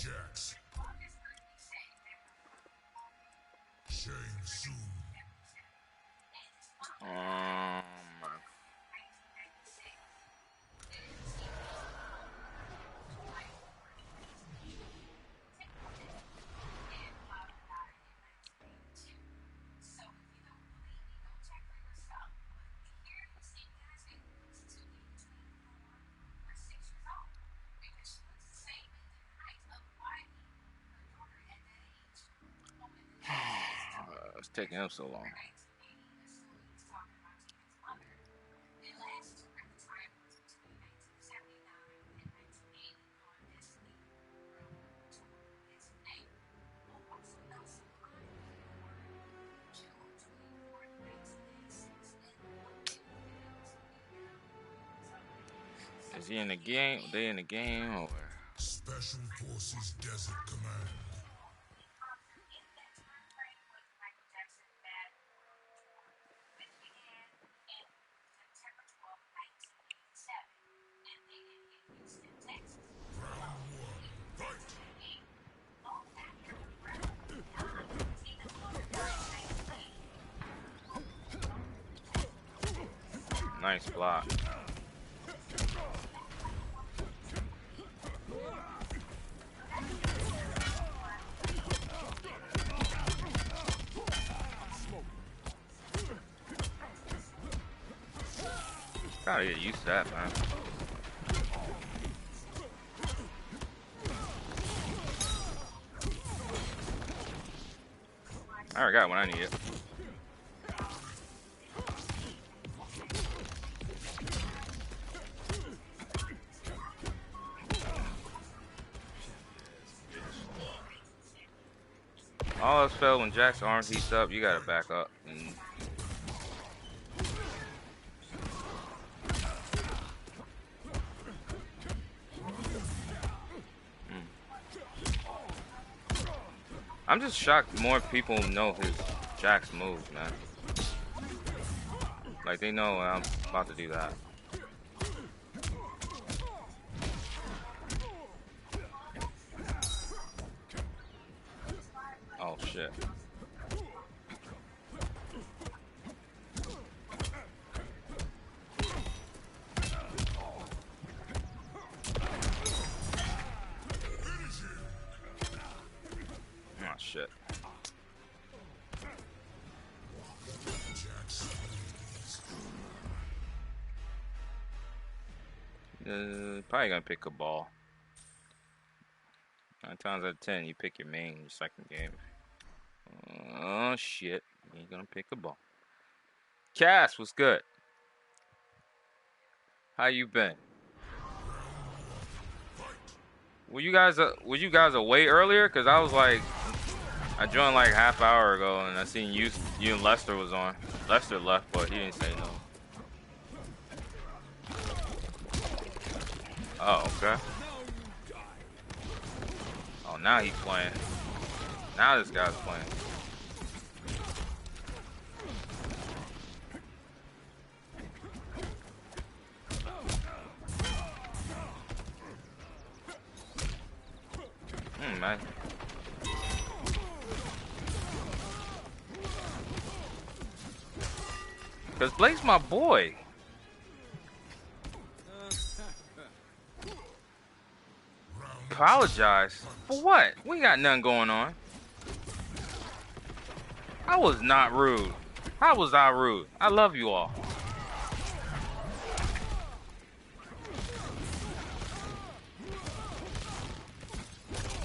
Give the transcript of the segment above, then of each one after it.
Jax. Shang Tsung. Um, it's taking him so long. Is he in the game? They in the game or? Special Forces Desert Command. Round one. Fight! Nice block. Gotta get used to that, man. I already got what I needed. All else fell when Jack's arm heats up. You gotta back up. And I'm just shocked more people know his Jack's moves, man. Like they know when I'm about to do that. Oh shit. Oh shit. Probably gonna pick a ball. 9 times out of 10, you pick your main in your second game. Oh shit, you ain't gonna pick a ball. Cass, what's good? How you been? Were you guys away earlier? Cause I was like, I joined like half hour ago, and I seen you and Lester was on. Lester left, but he didn't say no. Oh, okay. Oh, now he's playing. Now this guy's playing. Man. Cause Blake's my boy. Apologize for what? We got nothing going on. I was not rude. How was I rude? I love you all.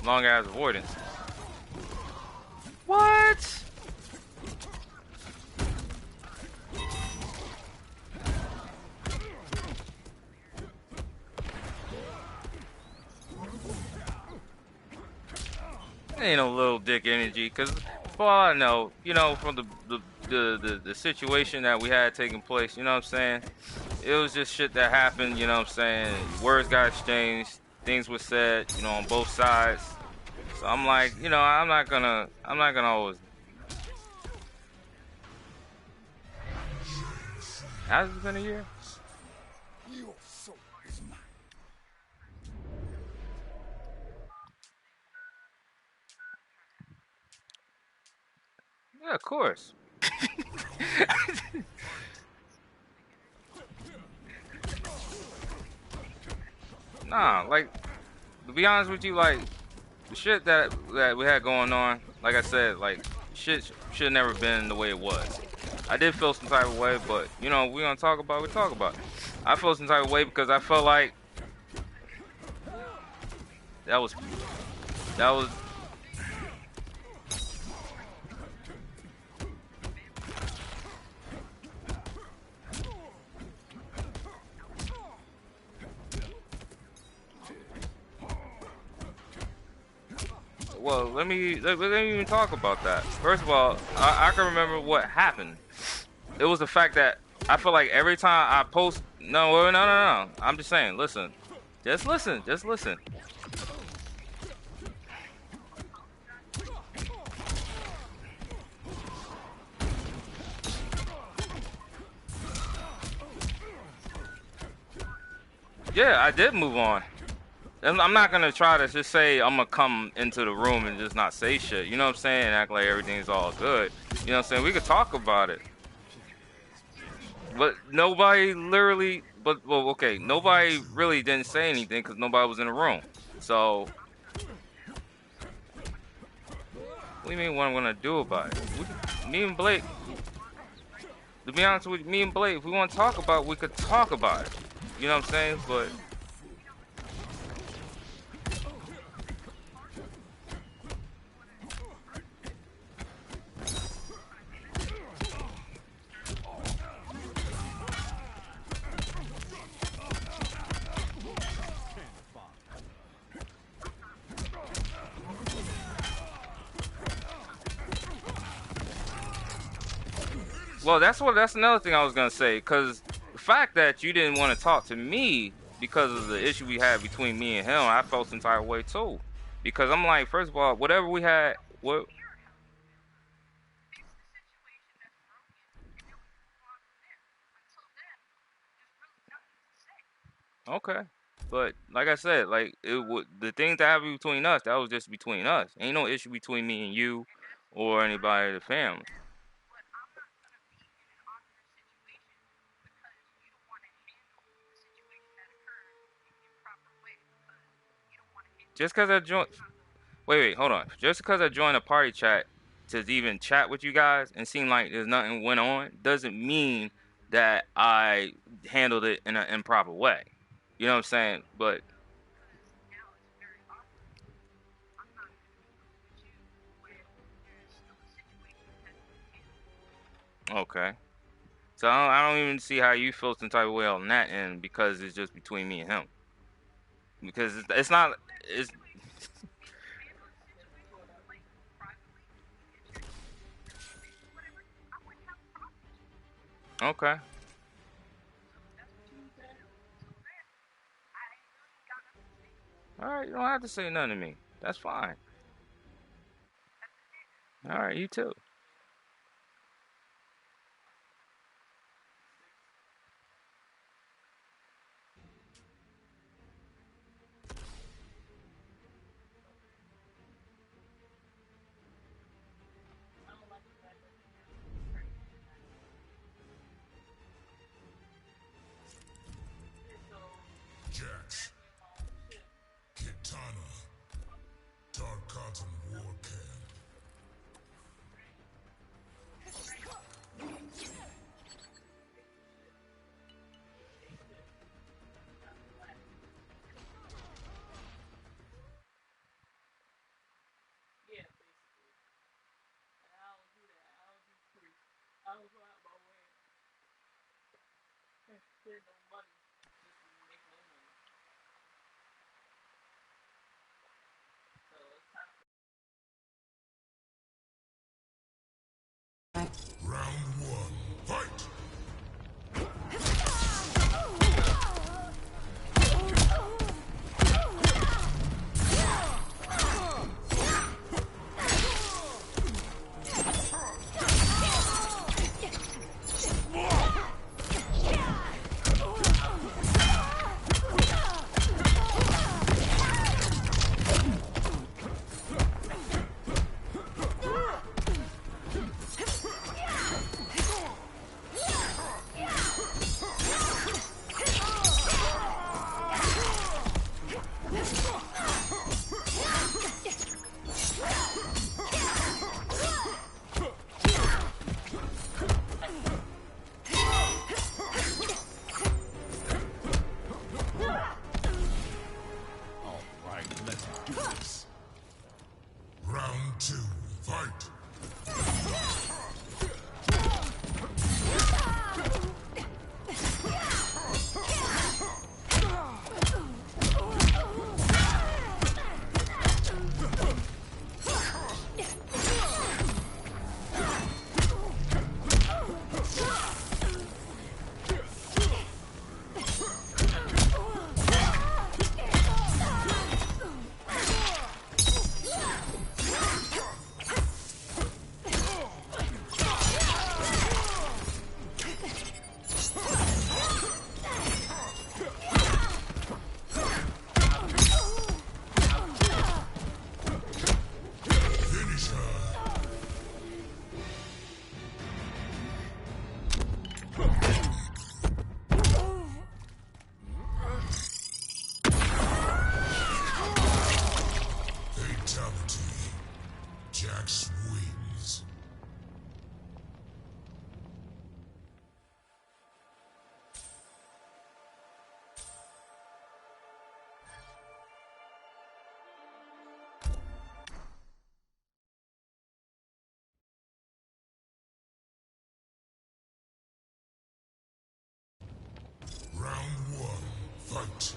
Long ass avoidance. What? Ain't no little dick energy, cause for all I know, you know, from the situation that we had taking place, you know what I'm saying? It was just shit that happened, you know what I'm saying? Words got exchanged, things were said, you know, on both sides. So I'm like, you know, I'm not gonna always. Has it been a year? Yeah, of course. Nah, like to be honest with you, like the shit that we had going on, like I said, like shit should have never been the way it was. I did feel some type of way, but you know, we gonna talk about it, we talk about it. I felt some type of way because I felt like that was that was well, let me even talk about that. First of all, I can remember what happened. It was the fact that I feel like every time I post, no. I'm just saying, listen, just listen. Yeah, I did move on. I'm not gonna try to just say I'm gonna come into the room and just not say shit. You know what I'm saying? Act like everything's all good. You know what I'm saying? We could talk about it. But nobody literally, but well, okay, nobody really didn't say anything because nobody was in the room. So, what do you mean? What I'm gonna do about it? Me and Blake. To be honest with you, me and Blake, if we want to talk about it, we could talk about it. You know what I'm saying? But well, that's another thing I was gonna say. Cause the fact that you didn't want to talk to me because of the issue we had between me and him, I felt some type of way too. Because I'm like, first of all, whatever we had, what? Okay. But like I said, like it would the things that happened between us, that was just between us. Ain't no issue between me and you or anybody in the family. Just because I joined, wait, hold on. Just because I joined a party chat to even chat with you guys and seem like there's nothing went on, doesn't mean that I handled it in an improper way. You know what I'm saying? But okay. So I don't even see how you feel some type of way on that end because it's just between me and him. Because it's not. It's okay. All right, you don't have to say nothing to me. That's fine. All right, you too. Jax, Kitana, Tarkatan Warcan. Round one, fight! Fight! Jax wins. Round one, fight.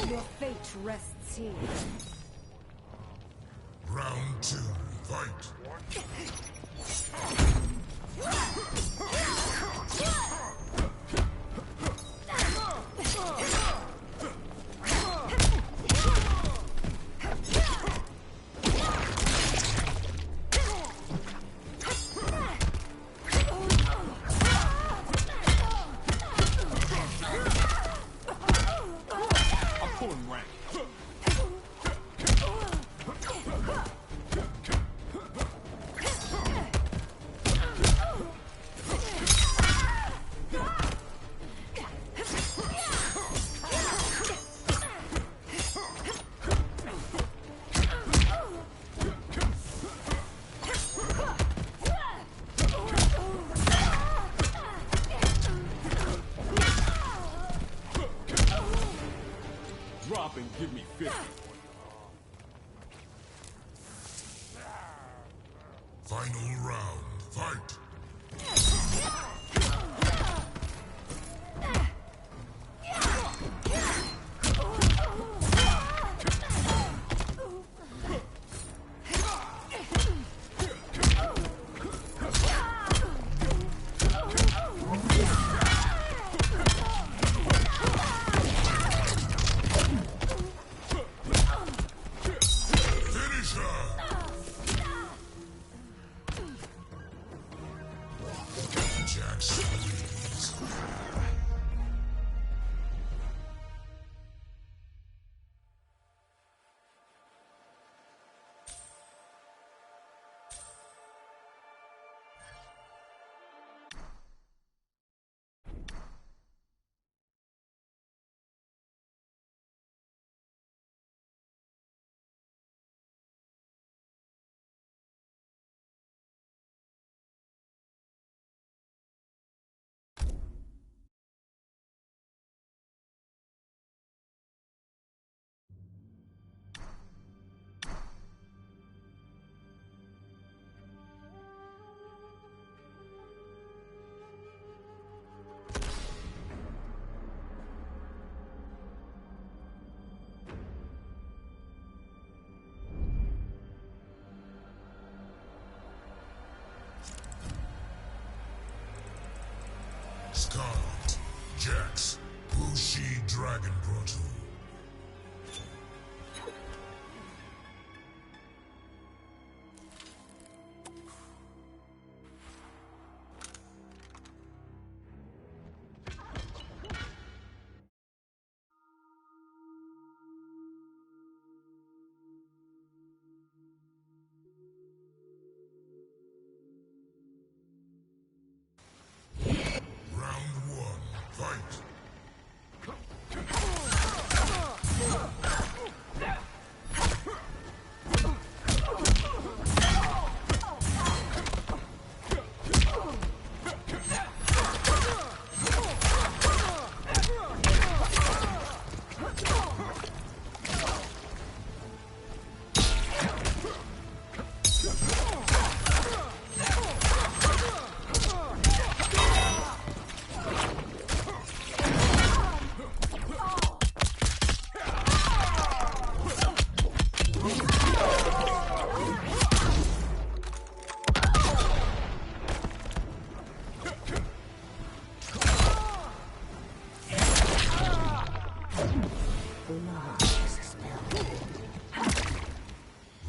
Your fate rests here. Round two, fight. Drop and give me 50. Final round, fight. Scarlet, Jax, Wuxi Dragon Grotto. Round one, fight!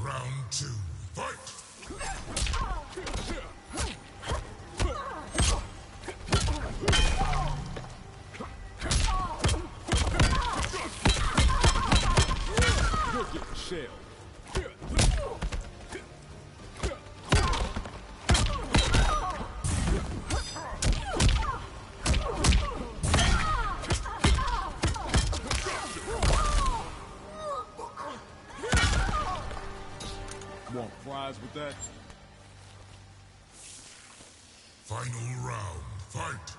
Round two, fight! You're getting shelled. Want fries with that? Final round, fight!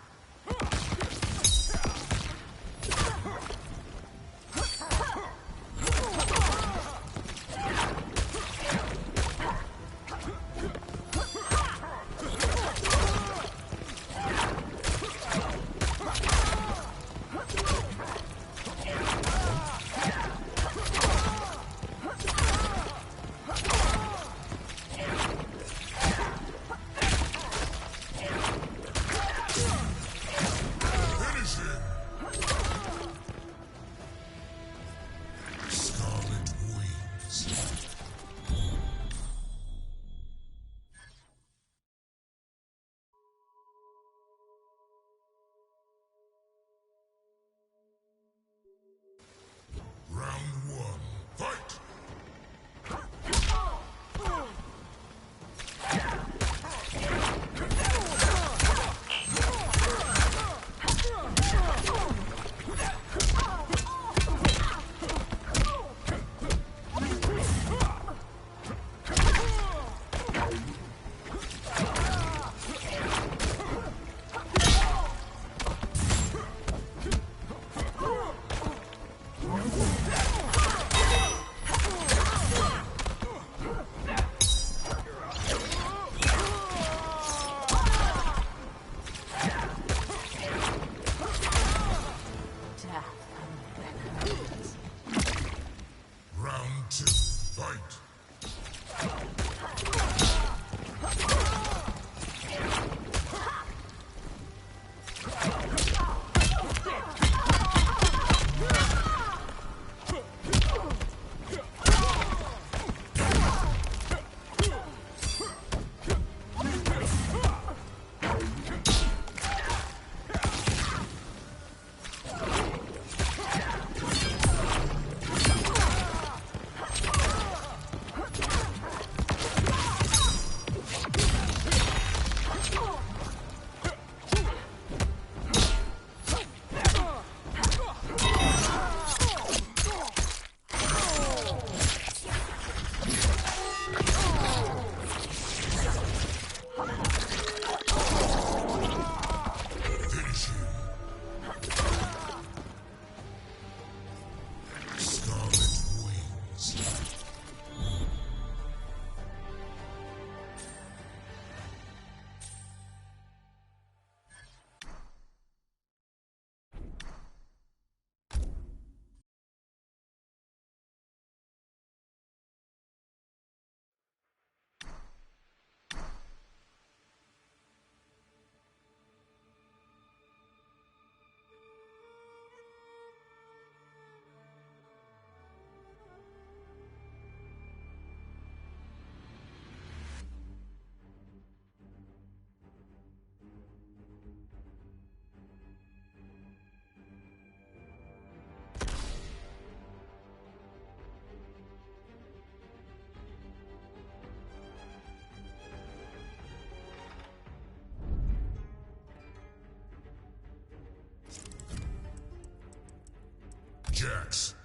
Jax.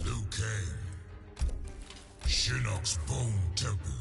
Liu Kang. Shinnok's Bone Temple.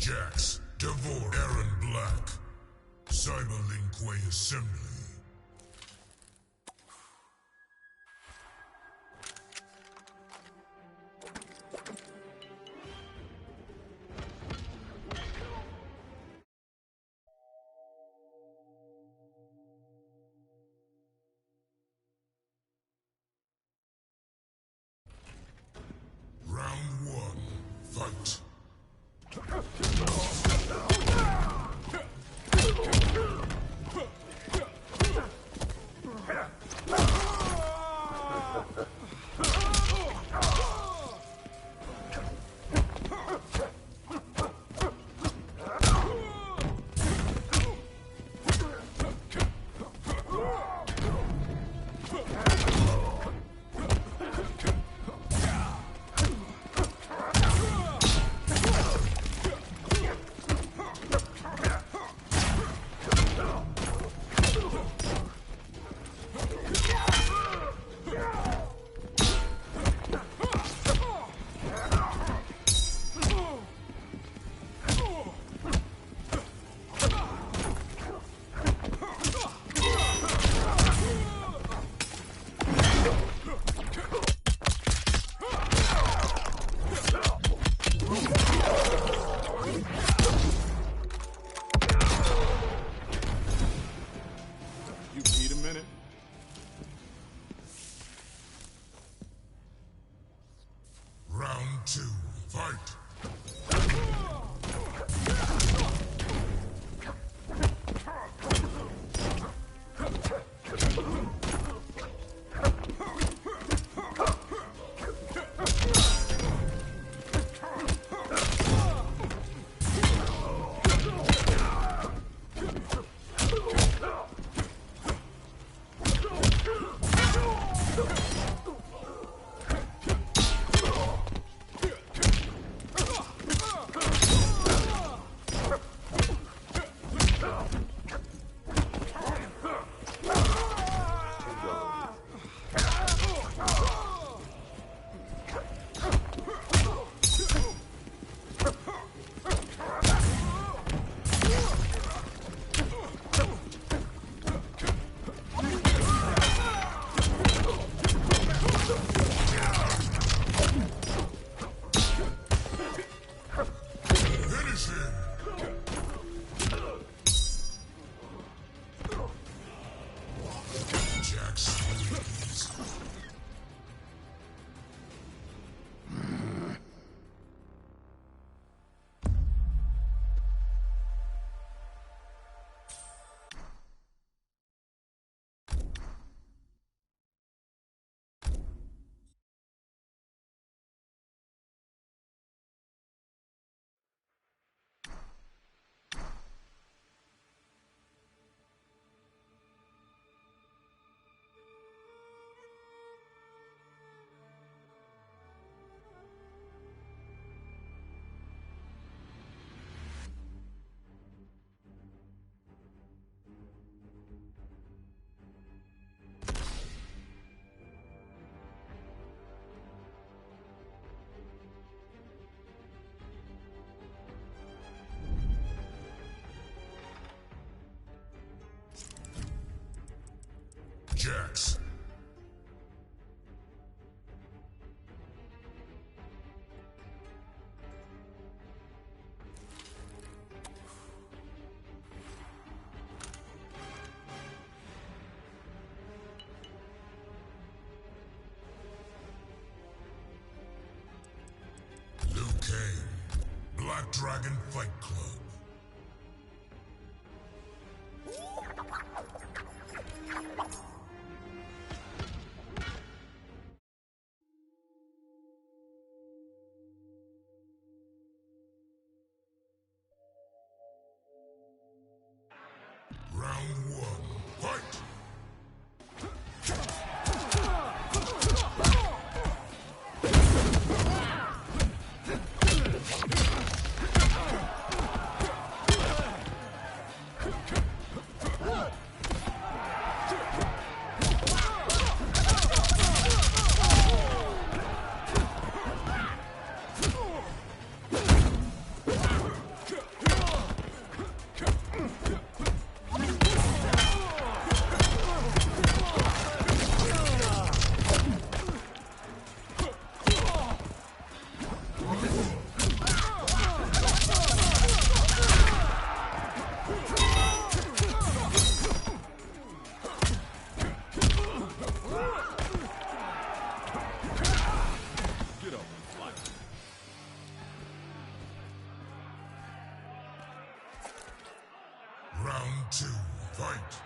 Jax, Devore, Aaron Black. Cyberlink Assembly. Round 1, fight. You need a minute? Round 2, fight. Black Dragon Fight Club. Round one, fight! Round two, fight!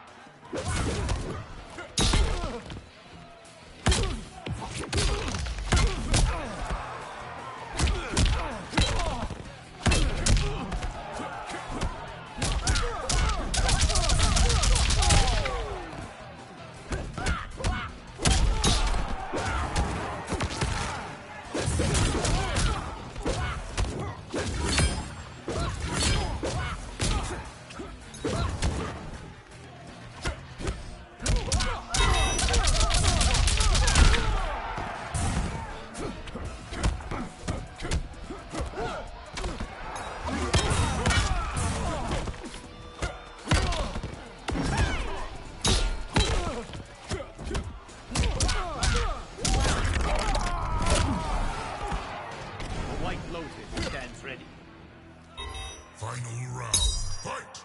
Final round, fight!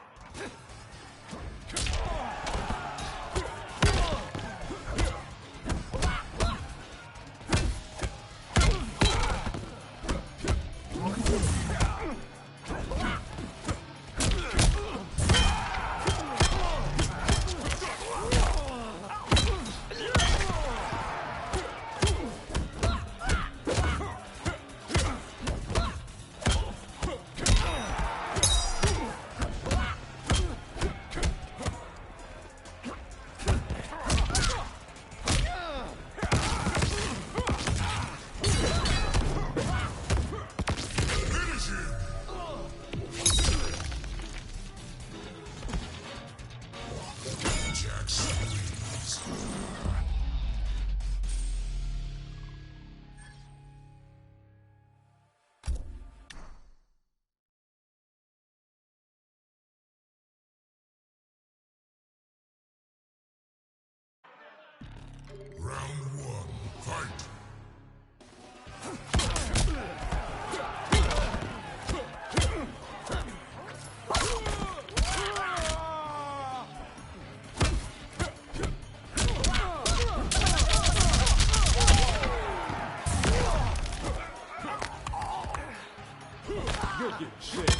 Round one, fight! You're getting shit.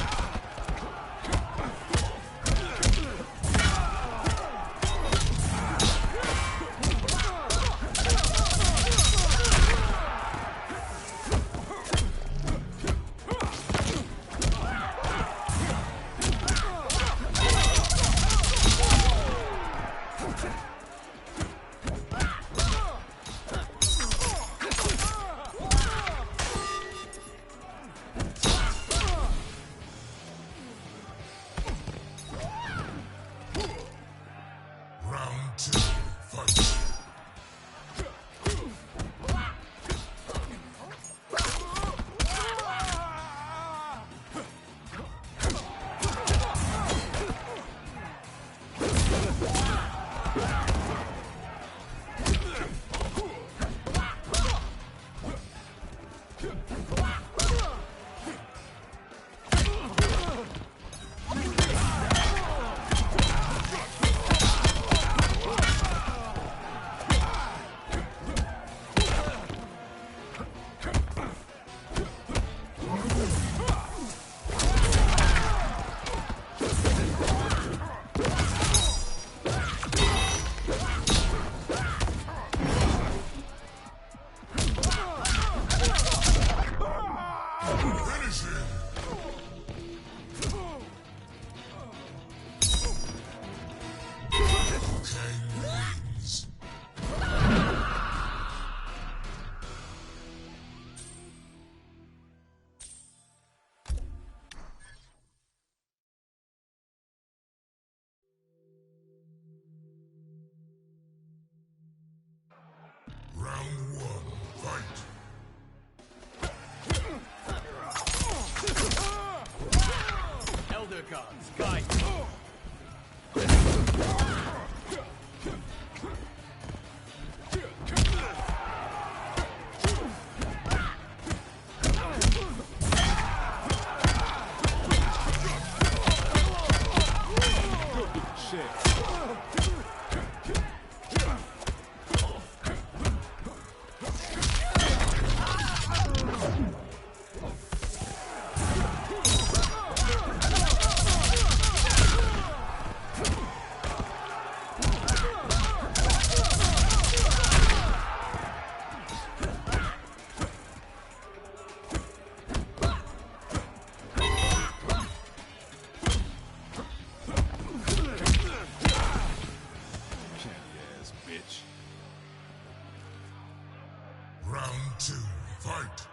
Fight!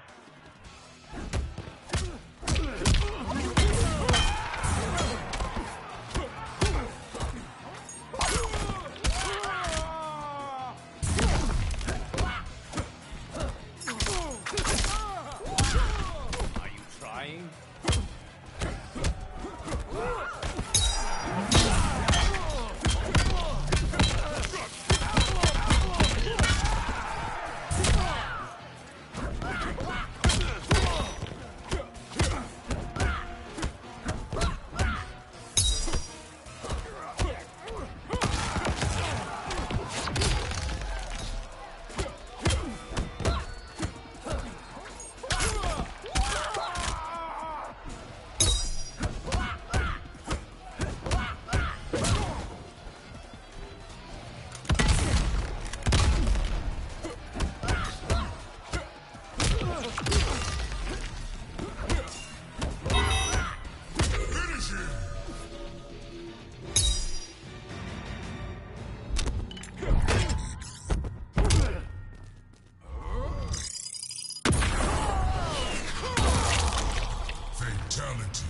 Are you trying? Finish him! Fatality.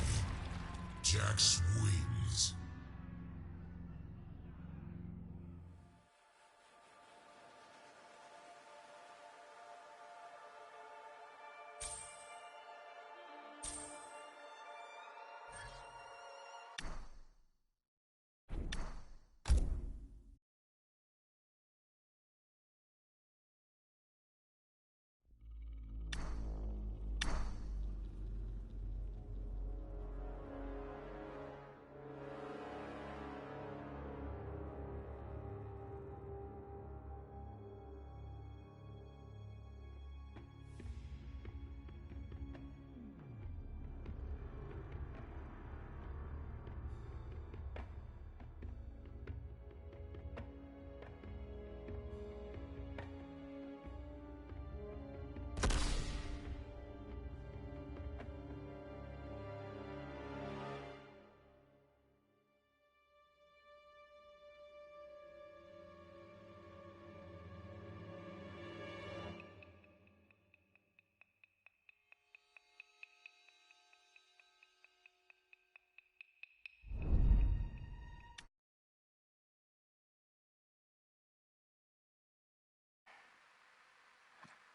Jax wins.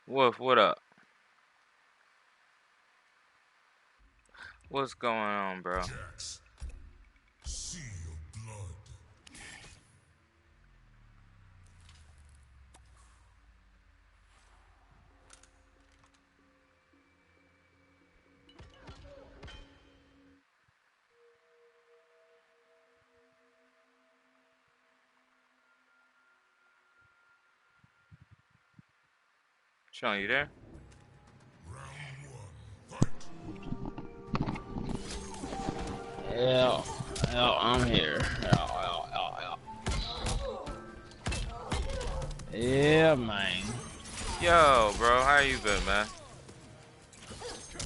Wolf, what up? What's going on, bro? Jax. Sea of blood. Sean, you there? Round one. Fight! Yeah, yeah, I'm here. Yeah, man. Yo, bro, how you been, man?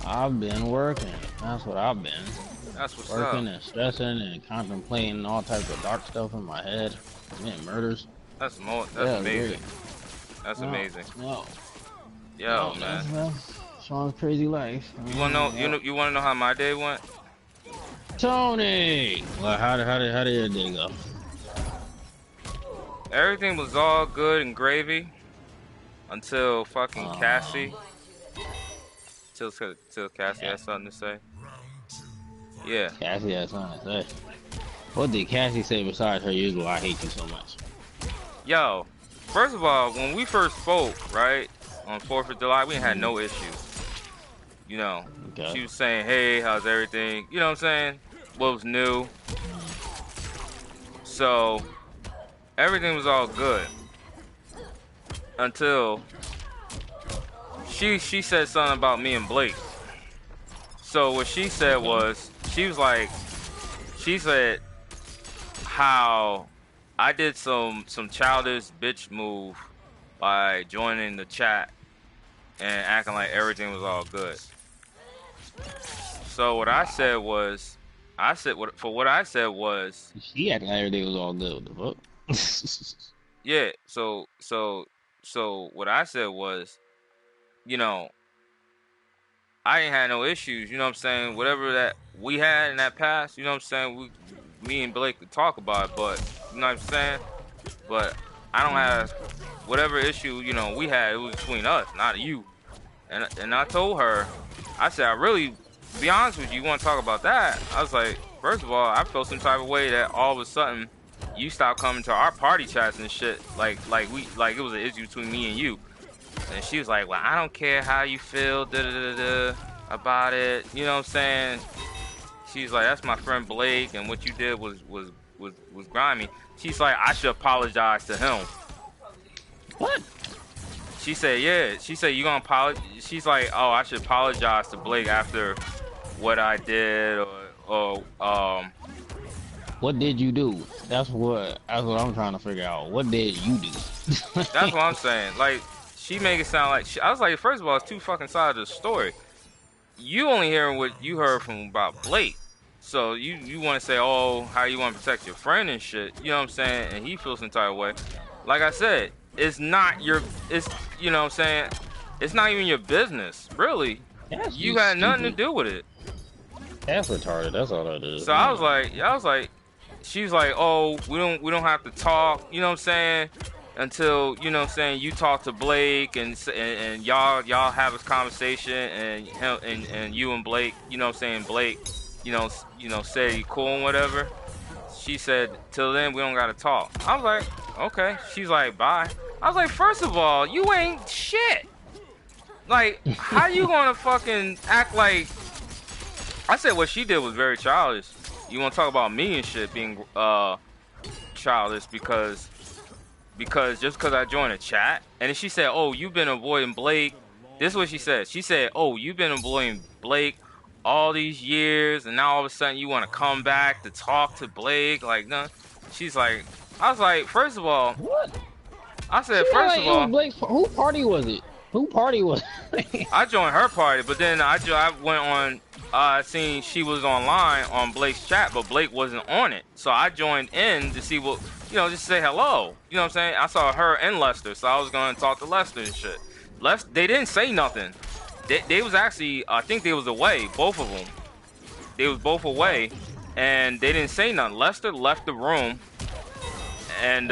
I've been working. That's what I've been. That's what's Working up. and stressing and contemplating all types of dark stuff in my head. Committing murders. That's Yeah, amazing. great. That's No, amazing. no, Yo, no, man. that's Sean's crazy life. You wanna know? You wanna know how my day went? Tony! Well, how did your day go? Everything was all good and gravy until fucking Cassie. Till Cassie had something to say. Round two. Fight! Yeah. Cassie had something to say. What did Cassie say besides her usual "I hate you so much"? Yo, first of all, when we first spoke, right, on 4th of July, we ain't had no issues. You know, Okay. she was saying, hey, how's everything? You know what I'm saying? What was new? So, everything was all good. Until she said something about me and Blake. So what she said was, she said how I did some childish bitch move by joining the chat and acting like everything was all good. So what I said was, what I said was, She acting like everything was all good. What the fuck? yeah. So what I said was, you know, I ain't had no issues. You know what I'm saying? Whatever that we had in that past, you know what I'm saying? Me and Blake could talk about it, but you know what I'm saying? But I don't have whatever issue we had. It was between us, not you. And I told her, I said, I really, to be honest with you, you want to talk about that? I was like, first of all, I felt some type of way that all of a sudden you stopped coming to our party chats and shit, like it was an issue between me and you. And she was like, well, I don't care how you feel, about it. You know what I'm saying? She's like, that's my friend Blake, and what you did was grimy. She's like, I should apologize to him. What? She said, yeah. She said, you gonna apologize? She's like, oh, I should apologize to Blake after what I did, or What did you do? That's what I'm trying to figure out. What did you do? that's what I'm saying. Like, she make it sound like I was like, first of all, it's two fucking sides of the story. You only hearing what you heard from about Blake. So you want to say, oh, how you want to protect your friend and shit. You know what I'm saying? And he feels some type of way. Like I said, it's not your, it's, you know what I'm saying? It's not even your business, really. You had nothing to do with it. That's retarded. That's all that is. So I was like, she's like, oh, we don't have to talk. You know what I'm saying? Until you know what I'm saying, you talk to Blake and y'all have this conversation and him and you and Blake, you know what I'm saying, Blake, you know say you cool and whatever. She said, till then we don't gotta talk. I was like, okay. She's like, bye. I was like, first of all, you ain't shit. Like, how you gonna fucking act like? I said what she did was very childish. You wanna talk about me and shit being childish because just because I joined a chat, and then she said, oh, you've been avoiding Blake. This is what she said. She said, oh, you've been avoiding Blake all these years, and now all of a sudden you want to come back to talk to Blake. Like, no. She's like, I was like, first of all, what? I said, She first like, of all, Blake's, who party was it? Who party was it? I joined her party, but then I went on, seen she was online on Blake's chat, but Blake wasn't on it. So I joined in to see what, just say hello. You know what I'm saying? I saw her and Lester, so I was going to talk to Lester and shit. They didn't say nothing. They was actually, I think they was away, both of them. They was both away, and they didn't say nothing. Lester left the room, and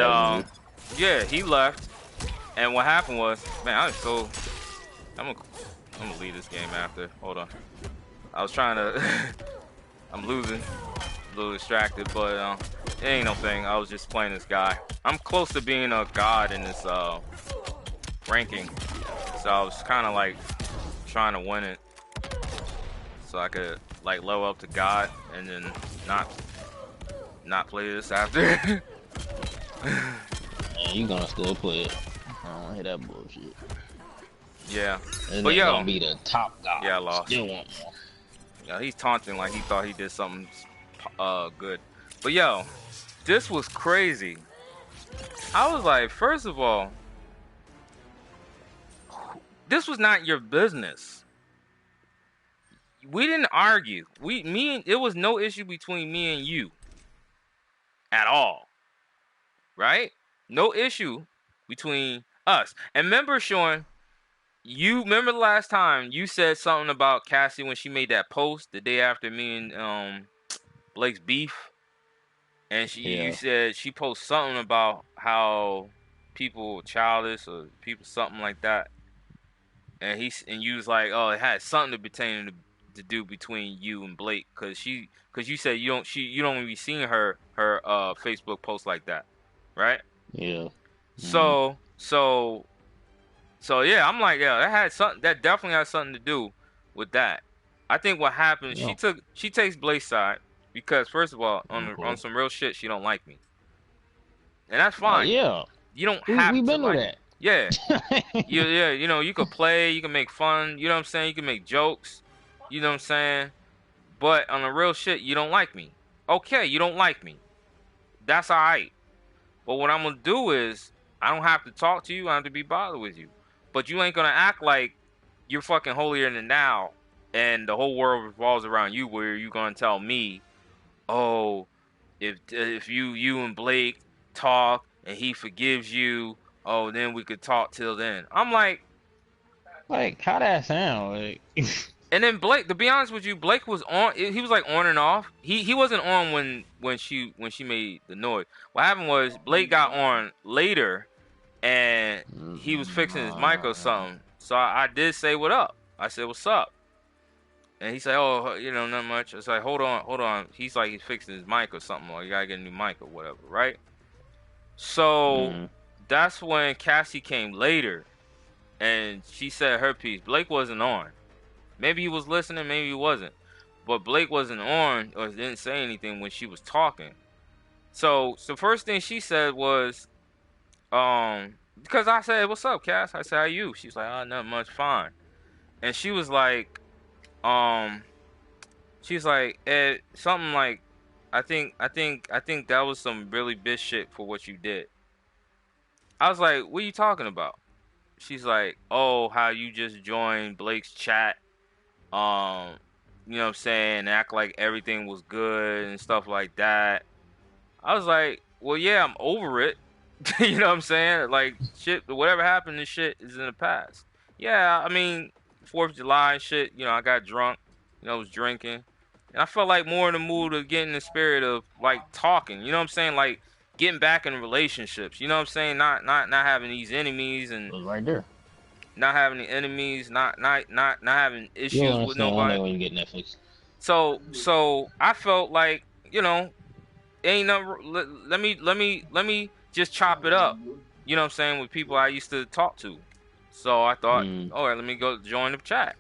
yeah, he left. And what happened was, man, I'm gonna leave this game after. Hold on. I was trying to, I'm losing, a little distracted, but it ain't no thing. I was just playing this guy. I'm close to being a god in this ranking, so I was kind of like trying to win it, so I could like level up to god and then not play this after. Man, you gonna still play it? I don't wanna hear that bullshit. Yeah, Isn't but yo, gonna be the top guy. Yeah, I lost. Still want more. Yeah, he's taunting like he thought he did something good. But yo, this was crazy. I was like, first of all, this was not your business. We didn't argue. It was no issue between me and you at all. Right? No issue between us. And remember, Sean, you remember the last time you said something about Cassie when she made that post the day after me and Blake's beef, and you said she posted something about how people were childish or people something like that, and you was like, oh, it had something to pertain to do between you and Blake, because you said you don't even be seeing her Facebook post like that, right? Yeah. So yeah, I'm like, yeah, that definitely had something to do with that. I think what happened, she takes Blake's side because first of all, on some real shit, she don't like me. And that's fine. Yeah. You don't have we've to been like to that. Yeah. You could play, you can make fun, you know what I'm saying? You can make jokes, you know what I'm saying? But on the real shit, you don't like me. Okay, you don't like me. That's alright. But what I'm gonna do is, I don't have to talk to you, I don't have to be bothered with you. But you ain't gonna act like you're fucking holier than thou and the whole world revolves around you, where you gonna tell me, oh, if you and Blake talk and he forgives you, oh, then we could talk till then. I'm like how that sound? Like, And then Blake, to be honest with you, Blake was on. He was like on and off. He wasn't on when she made the noise. What happened was Blake got on later, and he was fixing his mic or something. So I did say what up. I said what's up, and he said, oh, you know, not much. I was like, hold on. He's like he's fixing his mic or something, or you gotta get a new mic or whatever, right? So that's when Cassie came later, and she said her piece. Blake wasn't on. Maybe he was listening, maybe he wasn't. But Blake wasn't on or didn't say anything when she was talking. So the first thing she said was, because I said, what's up, Cass? I said, how you? She's like, oh, not much, fine. And she was like, she's like, Ed, something like, I think that was some really bitch shit for what you did. I was like, what are you talking about? She's like, oh, how you just joined Blake's chat. You know what I'm saying, act like everything was good and stuff like that. I was like, well, yeah, I'm over it. You know what I'm saying? Like, shit, whatever happened, this shit is in the past. Yeah, I mean, 4th of July and shit, you know, I got drunk, you know, I was drinking. And I felt like more in the mood of getting the spirit of, like, talking. You know what I'm saying? Like, getting back in relationships. You know what I'm saying? Not having these enemies and... It was right there. Not having any enemies, not having issues with nobody. When you get Netflix. So I felt like, you know, ain't no. Let me just chop it up. You know what I'm saying, with people I used to talk to. So I thought, all right, let me go join the chat.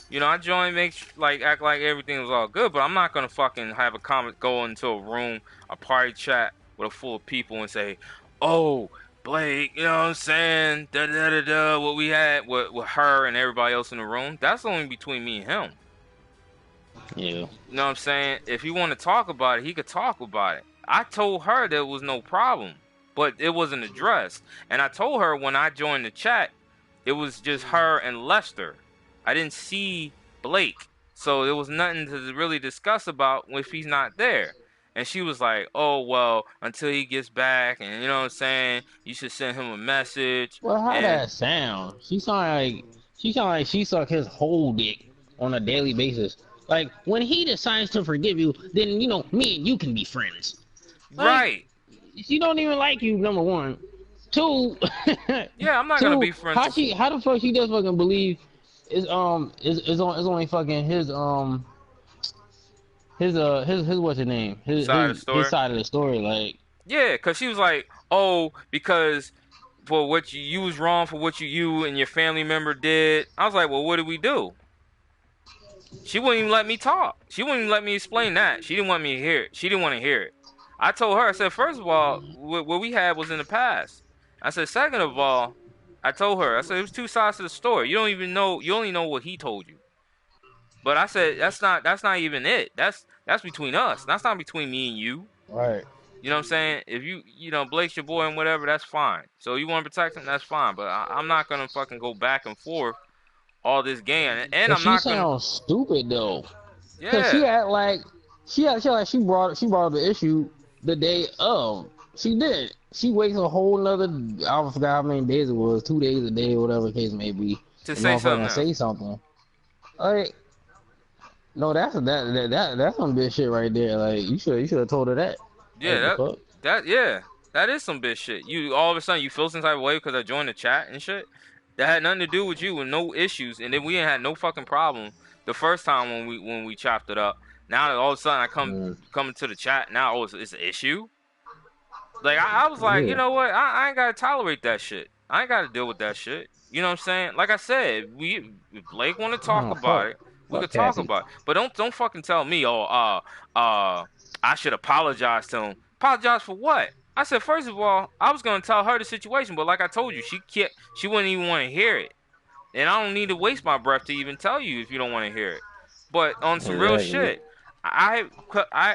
You know, I joined, act like everything was all good, but I'm not gonna fucking have a comment go into a room, a party chat with a full of people and say, oh, Blake, you know what I'm saying? What we had with her and everybody else in the room, that's only between me and him. Yeah. You know what I'm saying? If he want to talk about it, he could talk about it. I told her there was no problem, but it wasn't addressed. And I told her when I joined the chat, it was just her and Lester. I didn't see Blake. So there was nothing to really discuss about if he's not there. And she was like, oh, well, until he gets back, and you know what I'm saying, you should send him a message. Well, how that sound? She sound like she suck his whole dick on a daily basis. Like, when he decides to forgive you, then, you know, me and you can be friends. Like, right. She don't even like you, number one. Two. Yeah, I'm not going to be friends. How the fuck she just fucking believe is only fucking his what's his name? His side of the story, like. Yeah, cause she was like, oh, because for what you was wrong for what you and your family member did. I was like, well, what did we do? She wouldn't even let me talk. She wouldn't even let me explain that. She didn't want me to hear it. She didn't want to hear it. I told her, I said, first of all, what we had was in the past. I said, second of all, I told her, I said, it was two sides to the story. You only know what he told you. But I said, that's not even it. That's between us. That's not between me and you. Right. You know what I'm saying? If you know, Blake's your boy and whatever, that's fine. So you want to protect him, that's fine. But I'm not going to fucking go back and forth all this game. And I'm not going to... She sounds stupid, though. Yeah. Because she act like... She brought up the issue the day of. She did. She waits a whole nother... I forgot how many days it was. 2 days a day, whatever the case may be. To say something. Like... No, that's some bitch shit right there. Like, you should have told her that. Yeah, that is some bitch shit. You all of a sudden you feel some type of way because I joined the chat and shit. That had nothing to do with you and no issues, and then we ain't had no fucking problem the first time when we chopped it up. Now that all of a sudden I come into the chat, now it's an issue. Like I was like, you know what? I ain't gotta tolerate that shit. I ain't gotta deal with that shit. You know what I'm saying? Like I said, if Blake want to talk about it. We could talk about it, but don't fucking tell me, I should apologize to him. Apologize for what? I said, first of all, I was gonna tell her the situation, but like I told you, she wouldn't even want to hear it, and I don't need to waste my breath to even tell you if you don't want to hear it. But on some real shit, I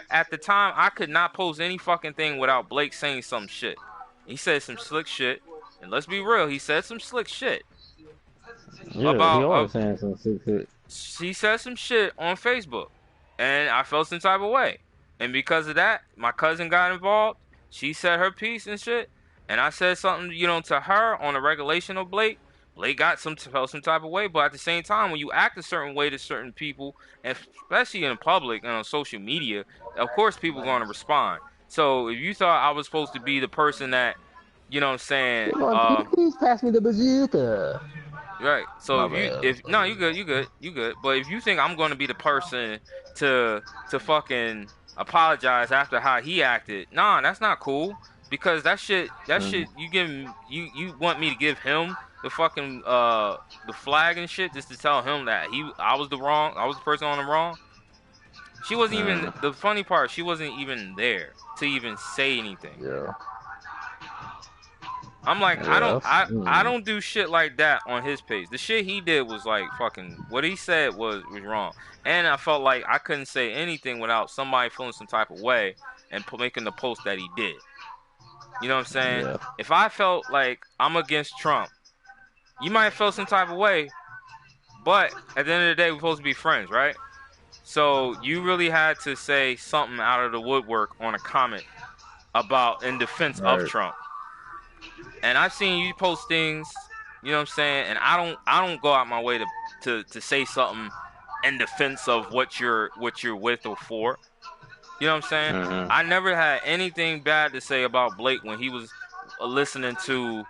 at the time I could not post any fucking thing without Blake saying some shit. He said some slick shit, and let's be real, he said some slick shit. Yeah, about he always saying some slick shit. She said some shit on Facebook, and I felt some type of way. And because of that, my cousin got involved. She said her piece and shit, and I said something, you know, to her on the regulation of Blake. Blake got felt some type of way, but at the same time, when you act a certain way to certain people, and especially in public and on social media, of course people are going to respond. So if you thought I was supposed to be the person that, you know what I'm saying, Please pass me the bazooka. right. So My if you bad. if no, you good. But if you think I'm going to be the person to fucking apologize after how he acted, nah, that's not cool. Because that shit you want me to give him the fucking the flag and shit just to tell him that I was the person on the wrong. She wasn't even the funny part, she wasn't even there to even say anything. Yeah. I'm like, Yeah. I don't do shit like that on his page. The shit he did was like fucking what he said was wrong. And I felt like I couldn't say anything without somebody feeling some type of way and making the post that he did. You know what I'm saying? Yeah. If I felt like I'm against Trump, you might feel some type of way, but at the end of the day, we're supposed to be friends, right? So you really had to say something out of the woodwork on a comment about in defense of Right. Trump. And I've seen you post things, you know what I'm saying, and I don't go out my way to say something in defense of what you're with or for. You know what I'm saying? I never had anything bad to say about Blake when he was listening to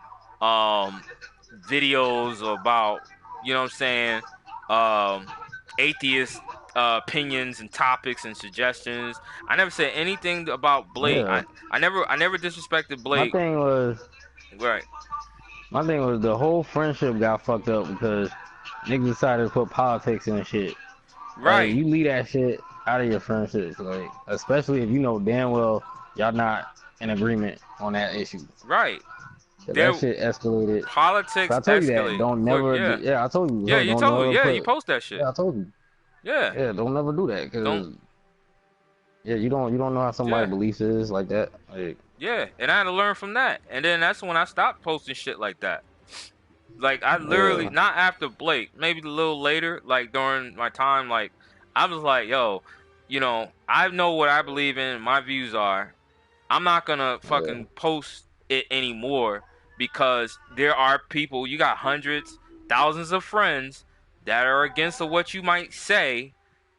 videos about, you know what I'm saying, atheist opinions and topics and suggestions. I never said anything about Blake. Yeah. I never disrespected My Blake. thing was Right. the whole friendship got fucked up because niggas decided to put politics in shit. Right. Like, you leave that shit out of your friendships, like, especially if you know damn well y'all not in agreement on that issue. Right. That shit escalated. Politics So I told you that. escalate. Don't Quick, never. yeah. Yeah, I told you. Yeah, So you don't told never me. Yeah, put, you post that shit. Yeah, I told you. Yeah. Yeah, don't never do that. Cause Don't. Yeah, you don't know how somebody beliefs is like that. Like, yeah, and I had to learn from that. And then that's when I stopped posting shit like that. Like, I literally, not after Blake, maybe a little later, like during my time, like, I was like, yo, you know, I know what I believe in, my views are. I'm not gonna fucking post it anymore because there are people, you got hundreds, thousands of friends that are against what you might say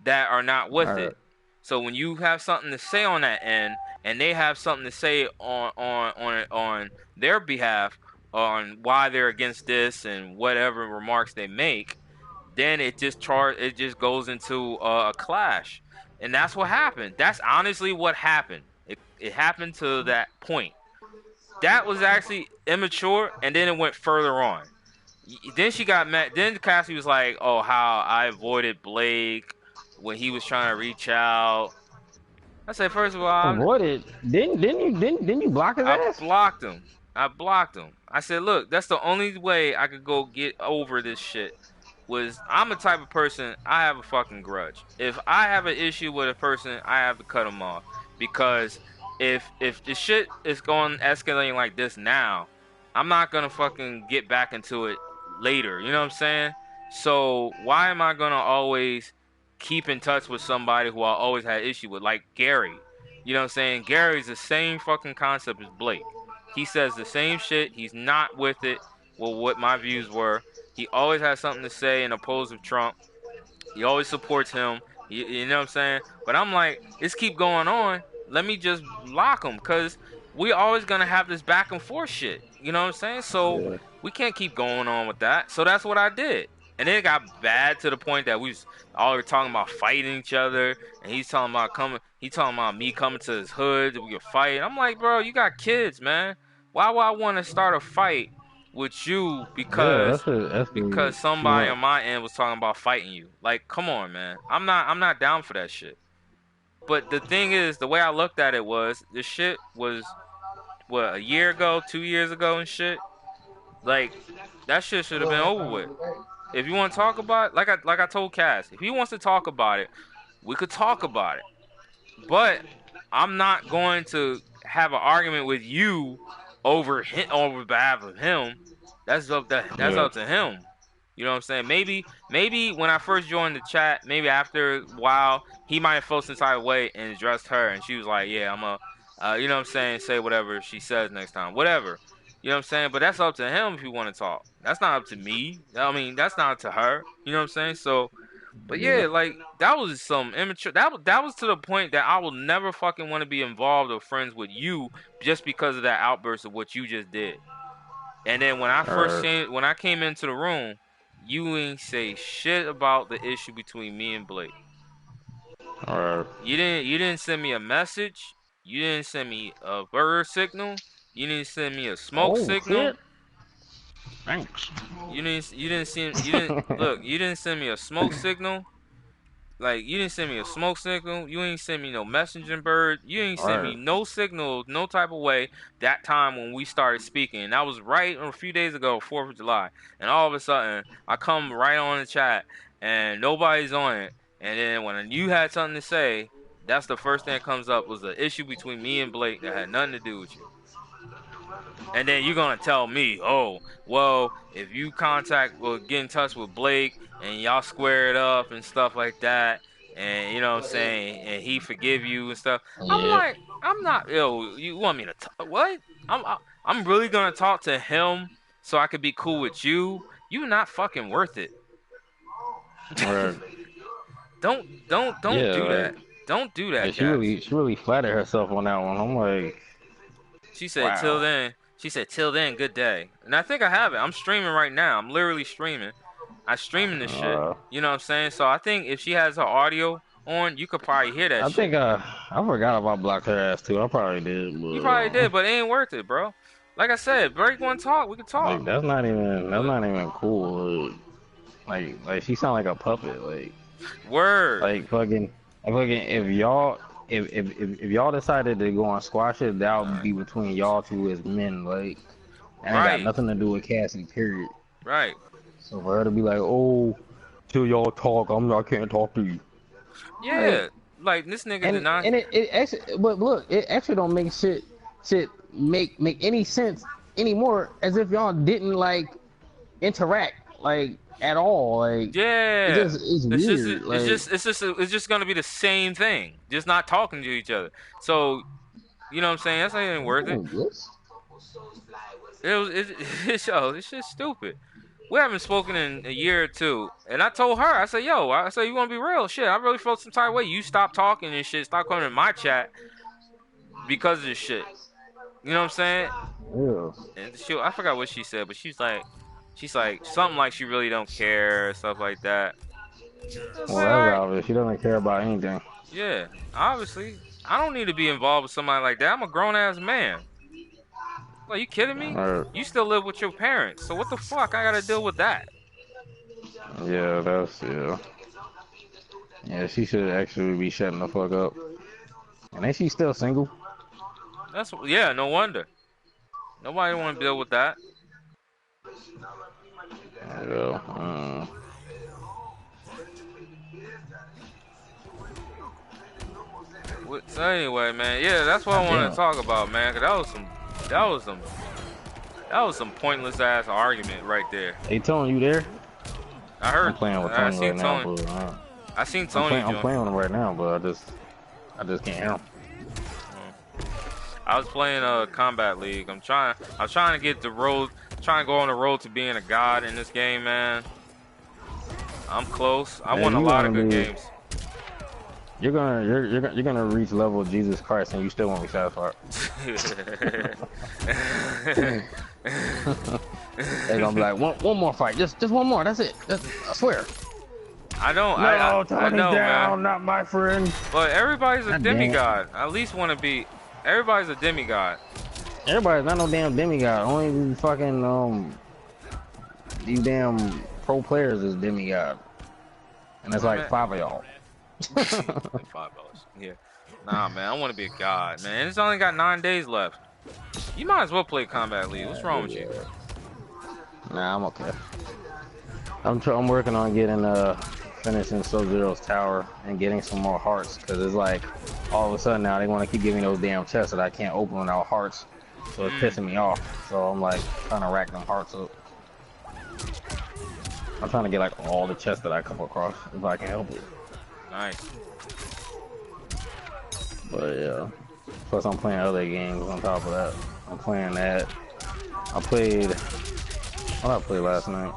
that are not with it. So when you have something to say on that end, and they have something to say on their behalf on why they're against this and whatever remarks they make, then it just goes into a clash, and that's what happened. That's honestly what happened. It happened to that point. That was actually immature, and then it went further on. Then she got mad. Then Cassie was like, "Oh, how I avoided Blake when he was trying to reach out." I said, first of all, avoided. Didn't you block his ass? blocked him. I blocked him. I said, look, that's the only way I could go get over this shit. I'm the type of person, I have a fucking grudge. If I have an issue with a person, I have to cut them off. Because if the shit is going escalating like this now, I'm not gonna fucking get back into it later. You know what I'm saying? So why am I gonna always keep in touch with somebody who I always had issue with, like Gary? You know what I'm saying? Gary's the same fucking concept as Blake. He says the same shit. He's not with it. Well, what my views were. He always has something to say in oppose of Trump. He always supports him. You know what I'm saying? But I'm like, this keep going on. Let me just lock him, because we always gonna have this back and forth shit. You know what I'm saying? So we can't keep going on with that. So that's what I did. And then it got bad to the point that we was all talking about fighting each other, and he's talking about me coming to his hood, we could fight. I'm like, bro, you got kids, man. Why would I want to start a fight with you because somebody on my end was talking about fighting you? Like, come on, man. I'm not down for that shit. But the thing is, the way I looked at it was, this shit was what, a year ago, 2 years ago and shit. Like, that shit should have been over with. If you want to talk about it, like I told Cass, if he wants to talk about it, we could talk about it. But I'm not going to have an argument with you over behalf of him. That's up to him. You know what I'm saying? Maybe when I first joined the chat, maybe after a while, he might have felt some type of way and addressed her, and she was like, "Yeah, I'm a, you know what I'm saying? Say whatever she says next time, whatever." You know what I'm saying? But that's up to him if he want to talk. That's not up to me. I mean, that's not up to her. You know what I'm saying? So, but Yeah. yeah, like that was some immature. That was to the point that I will never fucking want to be involved or friends with you just because of that outburst of what you just did. And then Or, when I came into the room, you ain't say shit about the issue between me and Blake. or, You didn't send me a message. You didn't send me a bird signal. You didn't send me a smoke oh signal. shit. Thanks. You didn't look, you didn't send me a smoke signal. Like you didn't send me a smoke signal. You ain't send me no messaging bird. You ain't send me Or, no signal, no type of way that time when we started speaking. And that was right a few days ago, 4th of July. And all of a sudden, I come right on the chat and nobody's on it. And then when you had something to say, that's the first thing that comes up was the issue between me and Blake that had nothing to do with you. And then you're gonna tell me, oh, well, if you get in touch with Blake and y'all square it up and stuff like that, and you know what I'm saying, and he forgive you and stuff. I'm yeah. like, I'm not, yo, you want me to what? I'm really gonna talk to him so I could be cool with you. You're not fucking worth it. Or, Don't yeah, do that. Don't do that, like Caps. she really flattered herself on that one. I'm like, She said, till wow. then. She said, till then, good day. And I think I have it. I'm streaming right now. I'm literally streaming. I streaming this shit. Uh, You know what I'm saying? So I think if she has her audio on, you could probably hear that I think shit. I forgot about blocked her ass too. I probably did, You but probably did, but it ain't worth it, bro. Like I said, break one talk, we can talk. like that's But not even cool. Like she sound like a puppet. word, Like fucking if y'all decided to go on squash it, that would right, be between y'all two as men. Like that ain't got right, nothing to do with Cassie. Period. right. So for her to be like, oh, till y'all talk, I can't talk to you. Like Yeah, like this nigga did not. and it actually, but look, it actually don't make shit make any sense anymore. As if y'all didn't like interact like at all. Like Yeah, it's weird. Like it's just gonna be the same thing, just not talking to each other. So you know what I'm saying? That's not even worth it. oh, yes. It's just stupid. We haven't spoken in a year or two, and I told her, I said, "Yo, I said you want to be real? Shit, I really felt some type of way. You stop talking and shit, stop coming in my chat because of this shit. You know what I'm saying?" Yeah. And I forgot what she said, but she's like something like she really don't care, stuff like that. I was Well, like, all that's right, obvious. She doesn't care about anything. yeah, obviously, I don't need to be involved with somebody like that. I'm a grown ass man. Like, you kidding me? Right. You still live with your parents, so what the fuck? I gotta deal with that. Yeah, yeah. Yeah, she should actually be shutting the fuck up. And then she's still single. Yeah, no wonder. Nobody want to deal with that. Yeah. So anyway, man, yeah, that's what I God wanted to damn. talk about, man. Cause that was some, that was some pointless ass argument right there. Hey Tony, you there? I I'm heard, playing with I Tony seen right now, Tony, but I seen Tony I'm join. playing with him right now, but I just can't hear him. I was playing Combat League. I'm trying to get the road, trying to go on the road to being a god in this game, man. I'm close. I Man, won a you lot gonna of good be games. you're gonna reach level of Jesus Christ and you still won't be satisfied. They're gonna be like one more fight, just one more. That's it. I swear. I don't. No, I Tony know, down, man. not my friend. But everybody's a God damn it. demigod. I at least want to be. Everybody's a demigod. Everybody's not no damn demigod. Only these fucking these damn pro players is demigod, and it's like Man. 5 of y'all. Like $5. Yeah. Nah, man. I want to be a god, man. It's only got 9 days left. You might as well play Combat League. What's wrong with you? Nah, I'm okay. I'm working on getting finishing Sub-Zero's tower and getting some more hearts, because it's like all of a sudden now they want to keep giving me those damn chests that I can't open without hearts, so it's pissing me off. So I'm like trying to rack them hearts up. I'm trying to get like all the chests that I come across if I can help it. Nice. But yeah, plus I'm playing other games on top of that. I'm playing that. I played. What I played last night?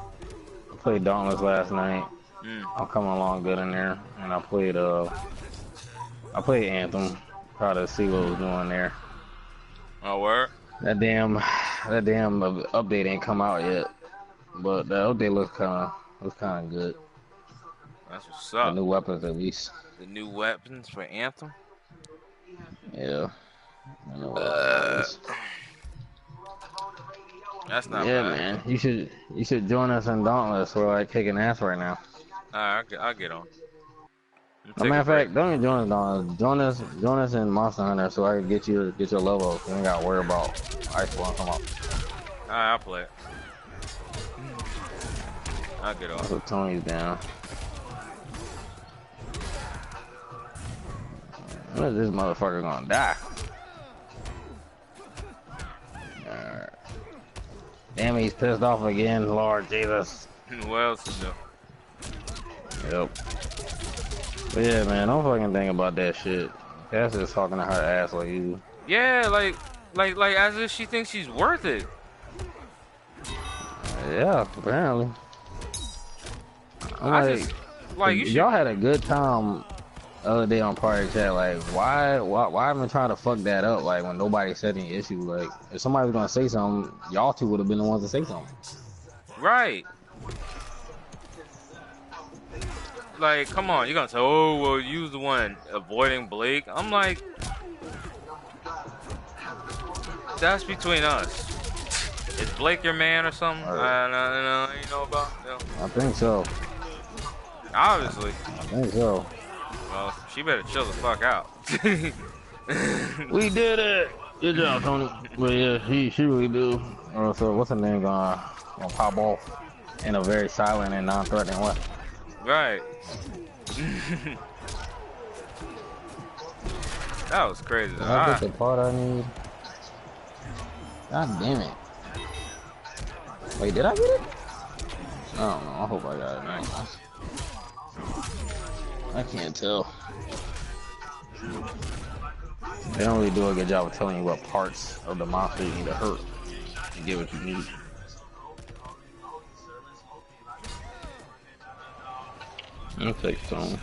I played Dauntless last night. Mm. I'm coming along good in there, and I played Anthem. Try to see what was doing there. Oh, word? That damn update ain't come out yet, but the update looks kind of good. That's what's The up. new weapons at least. The new weapons for Anthem? Yeah. The new weapons at least. That's not Yeah, bad. man. You should join us in Dauntless. We're like kicking ass right now. Alright, I'll get on. No Take matter a of break. fact, don't even join us Dauntless. Join us in Monster Hunter so I can get your level. So you ain't gotta worry about Iceborne come up. Alright, I'll play it. I'll get That's on. what Tony's down. When is this motherfucker gonna die? Alright. Damn, he's pissed off again, Lord Jesus. What else is new? Yep. But yeah, man, don't fucking think about that shit. Cass is talking to her ass like you. Yeah, like as if she thinks she's worth it. Yeah, apparently. I'm I like, just like you should. y'all had a good time the other day on Party Chat. Like, why am I trying to fuck that up? Like, when nobody said any issue. Like, if somebody was gonna say something, y'all two would have been the ones to say something. Right. Like, come on, you're gonna say, oh, well, you the one avoiding Blake. I'm like, that's between us. Is Blake your man or something? I don't you know about? No. I think so. Obviously. I think so. Well, she better chill the fuck out. We did it. Good job, Tony. But yeah, she really do. So what's her name gonna pop off in a very silent and non-threatening way? Right. That was crazy. Did I get the part I need? God damn it. Wait, did I get it? I don't know. I hope I got it. Nice. I can't tell. They don't really do a good job of telling you what parts of the monster you need to hurt to get what you need. Okay, Tone.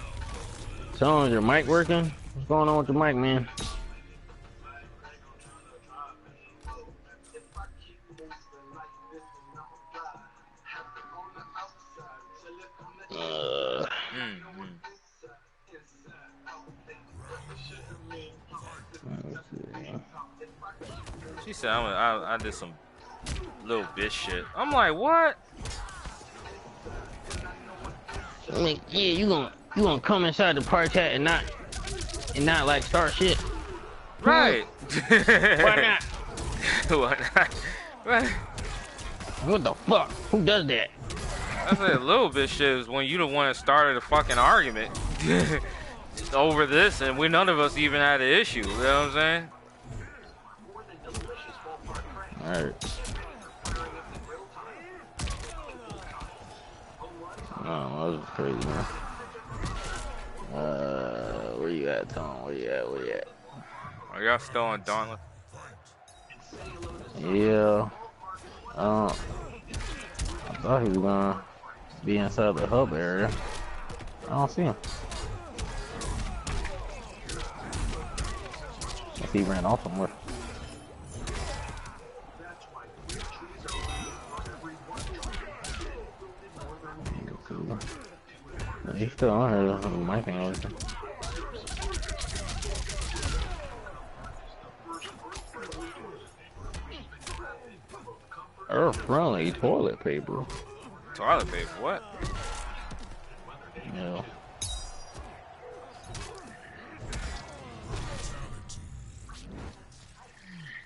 Tone, is your mic working? What's going on with your mic, man? She said I did some little bitch shit. I'm like, what? I mean, yeah, you gonna come inside the party chat and not like start shit. Right. Why not? Why not? Right. What the fuck? Who does that? I said a little bit shit is when you the one that started a fucking argument over this, and none of us even had an issue. You know what I'm saying? Alright. Oh, that was crazy, man. Where you at, Tom? Where you at? Are y'all still on Dauntless? Yeah. I thought he was gonna be inside the hub area. I don't see him. If he ran off somewhere. He's still on here. My thing was. Earth-friendly toilet paper. Toilet paper? What? Yeah.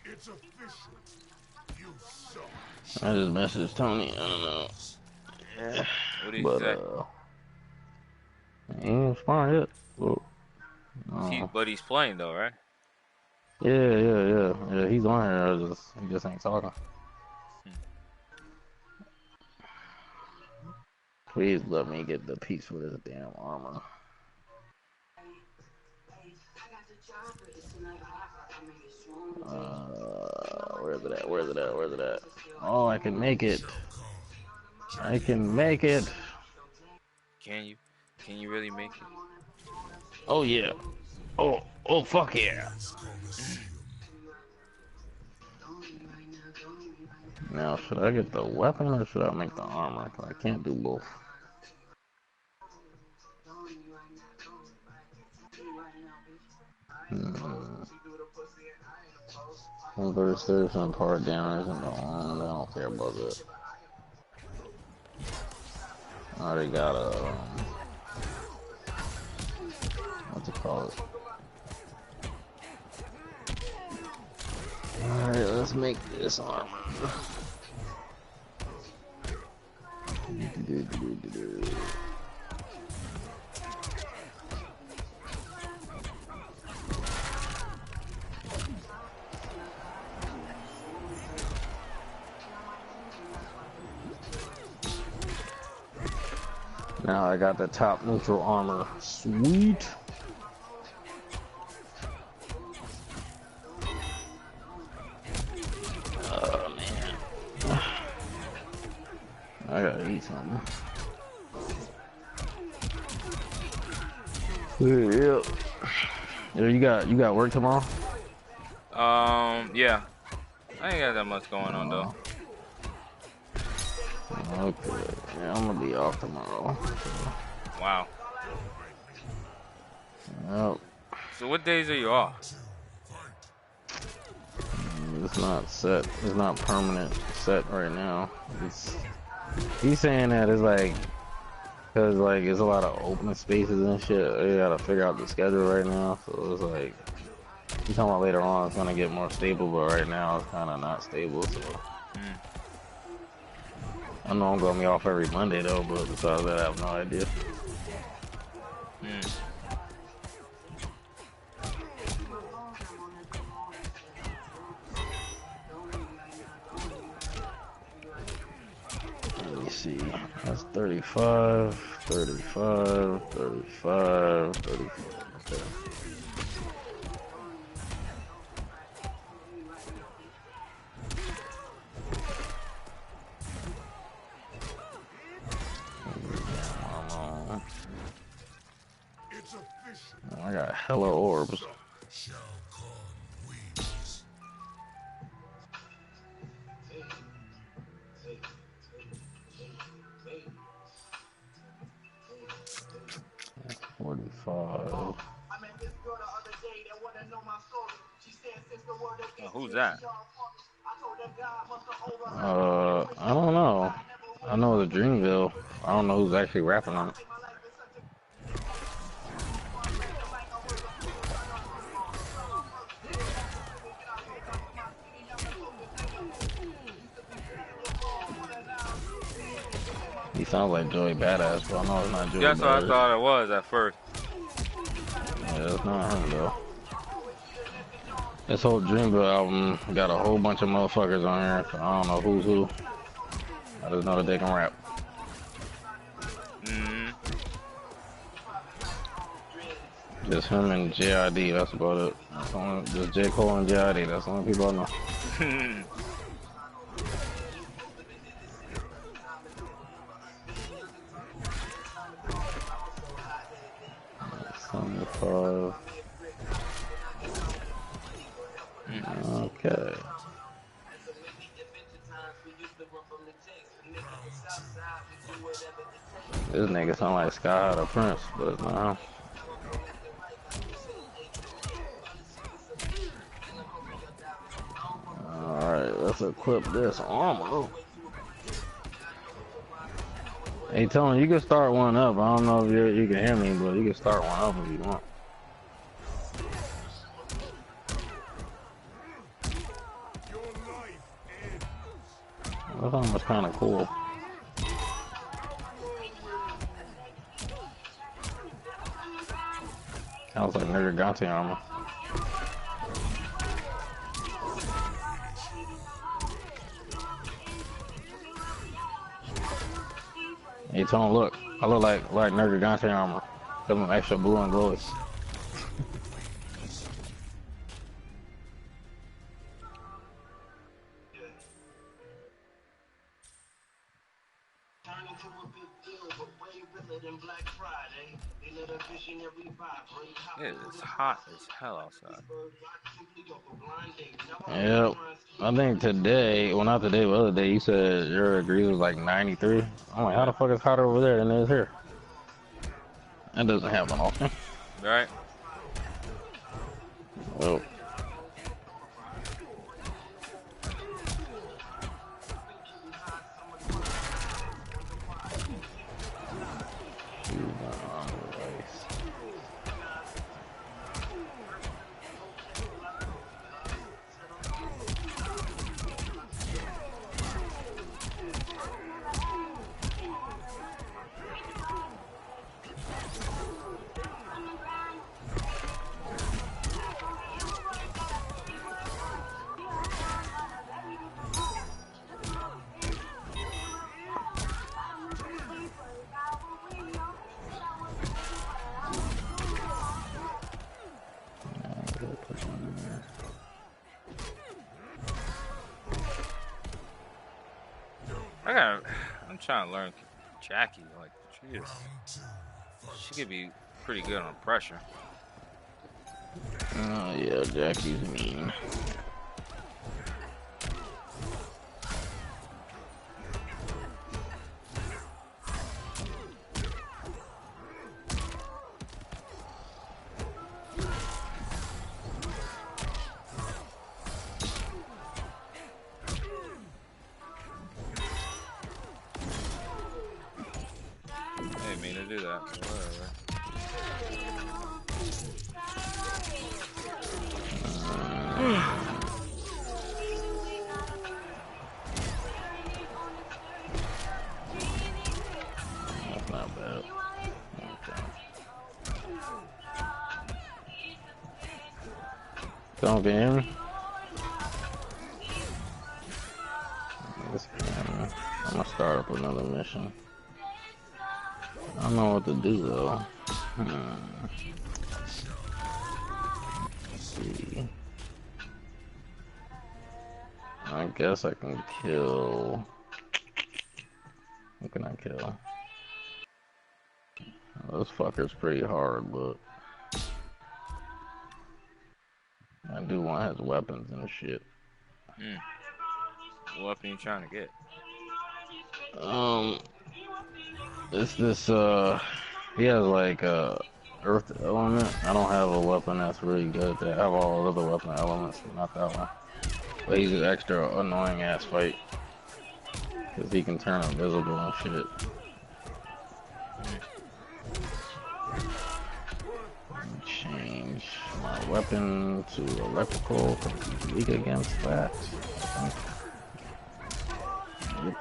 It's official. You suck. I just messaged Tony. I don't know. Yeah. What did he say? He ain't responded yet. Well, But he's playing though, right? Yeah, he's on here. He just ain't talking. Please let me get the piece for this damn armor. Where Where's it at? Where's it at? Where's it at? Oh, I can make it. I can make it. Can you? Can you really make it? Oh yeah. Oh fuck yeah. Now, should I get the weapon or should I make the armor? 'Cause I can't do both. Converse and part damage and the armor. I don't care about that. I already got a what's it called? Alright, let's make this armor. Now I got the top neutral armor. Sweet. Oh man. I gotta eat something. Yep. You got work tomorrow? Yeah. I ain't got that much going on though. Okay. Yeah, I'm gonna be off tomorrow. Wow. Yep. So what days are you off? It's not set. It's not permanent set right now. He's saying that it's like, cause like it's a lot of open spaces and shit. They gotta figure out the schedule right now. So it's like, he's talking about later on it's gonna get more stable, but right now it's kind of not stable. So I know I'm gonna be off every Monday though, but besides that, I have no idea. Let me see. That's 35, 35, 35, 35. Okay. It's official. I got hella orbs. Shao Kahn wins. That's 45. Who's that? I don't know. I know the Dreamville. I don't know who's actually rapping on it. He sounds like Joey Badass, but I know it's not Joey That's what I Badass. thought it was at first. Yeah, it's not him though. This whole Dreamville album got a whole bunch of motherfuckers on here, so I don't know who's who. I just know that they can rap. Just him and JID, that's about it. That's only, just J. Cole and JID, that's the only people I know. 75. Okay. This nigga sound like Sky the Prince, but it's not him. Alright, let's equip this armor. Hey Tony, you can start one up. I don't know if you can hear me, but you can start one up if you want. That almost kind of cool. Sounds like Nergigante armor. Hey Tone, look. I look like Nergigante armor. Some extra blue and glowy. It is hot as hell outside. Yep. I think today, well not today, but the other day, you said your degree was like 93. I'm like, how the fuck is hotter over there than it is here? That doesn't happen often. Right? Well. I'm trying to learn Jackie. Like, she could be pretty good on pressure. Oh yeah, Jackie's mean. I didn't mean to do that. But whatever. That's not bad. Don't get him. I'm gonna start up another mission. I don't know what to do though. Let's see. I guess I can kill. What can I kill? Oh, this fucker's pretty hard, but I do want his weapons and shit. What weapon you trying to get? It's this, he has like, earth element. I don't have a weapon that's really good. I have all the other weapon elements, but not that one. But he's an extra annoying ass fight. Cause he can turn invisible and shit. Change my weapon to electrical, cause he's weak against that. Yep.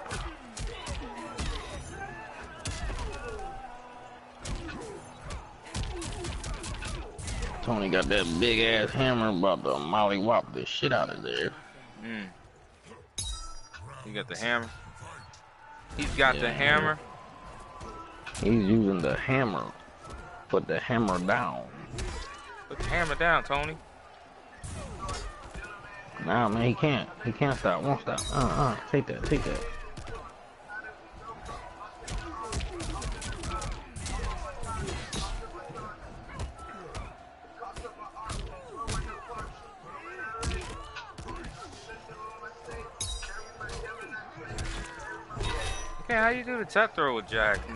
Tony got that big ass hammer, about to mollywop the shit out of there. You got the hammer? He's got the hammer? He's using the hammer. Put the hammer down. Put the hammer down, Tony. Nah, man, he can't. He can't stop. Won't stop. Take that. Take that. Okay, how you do the tap throw with Jackie,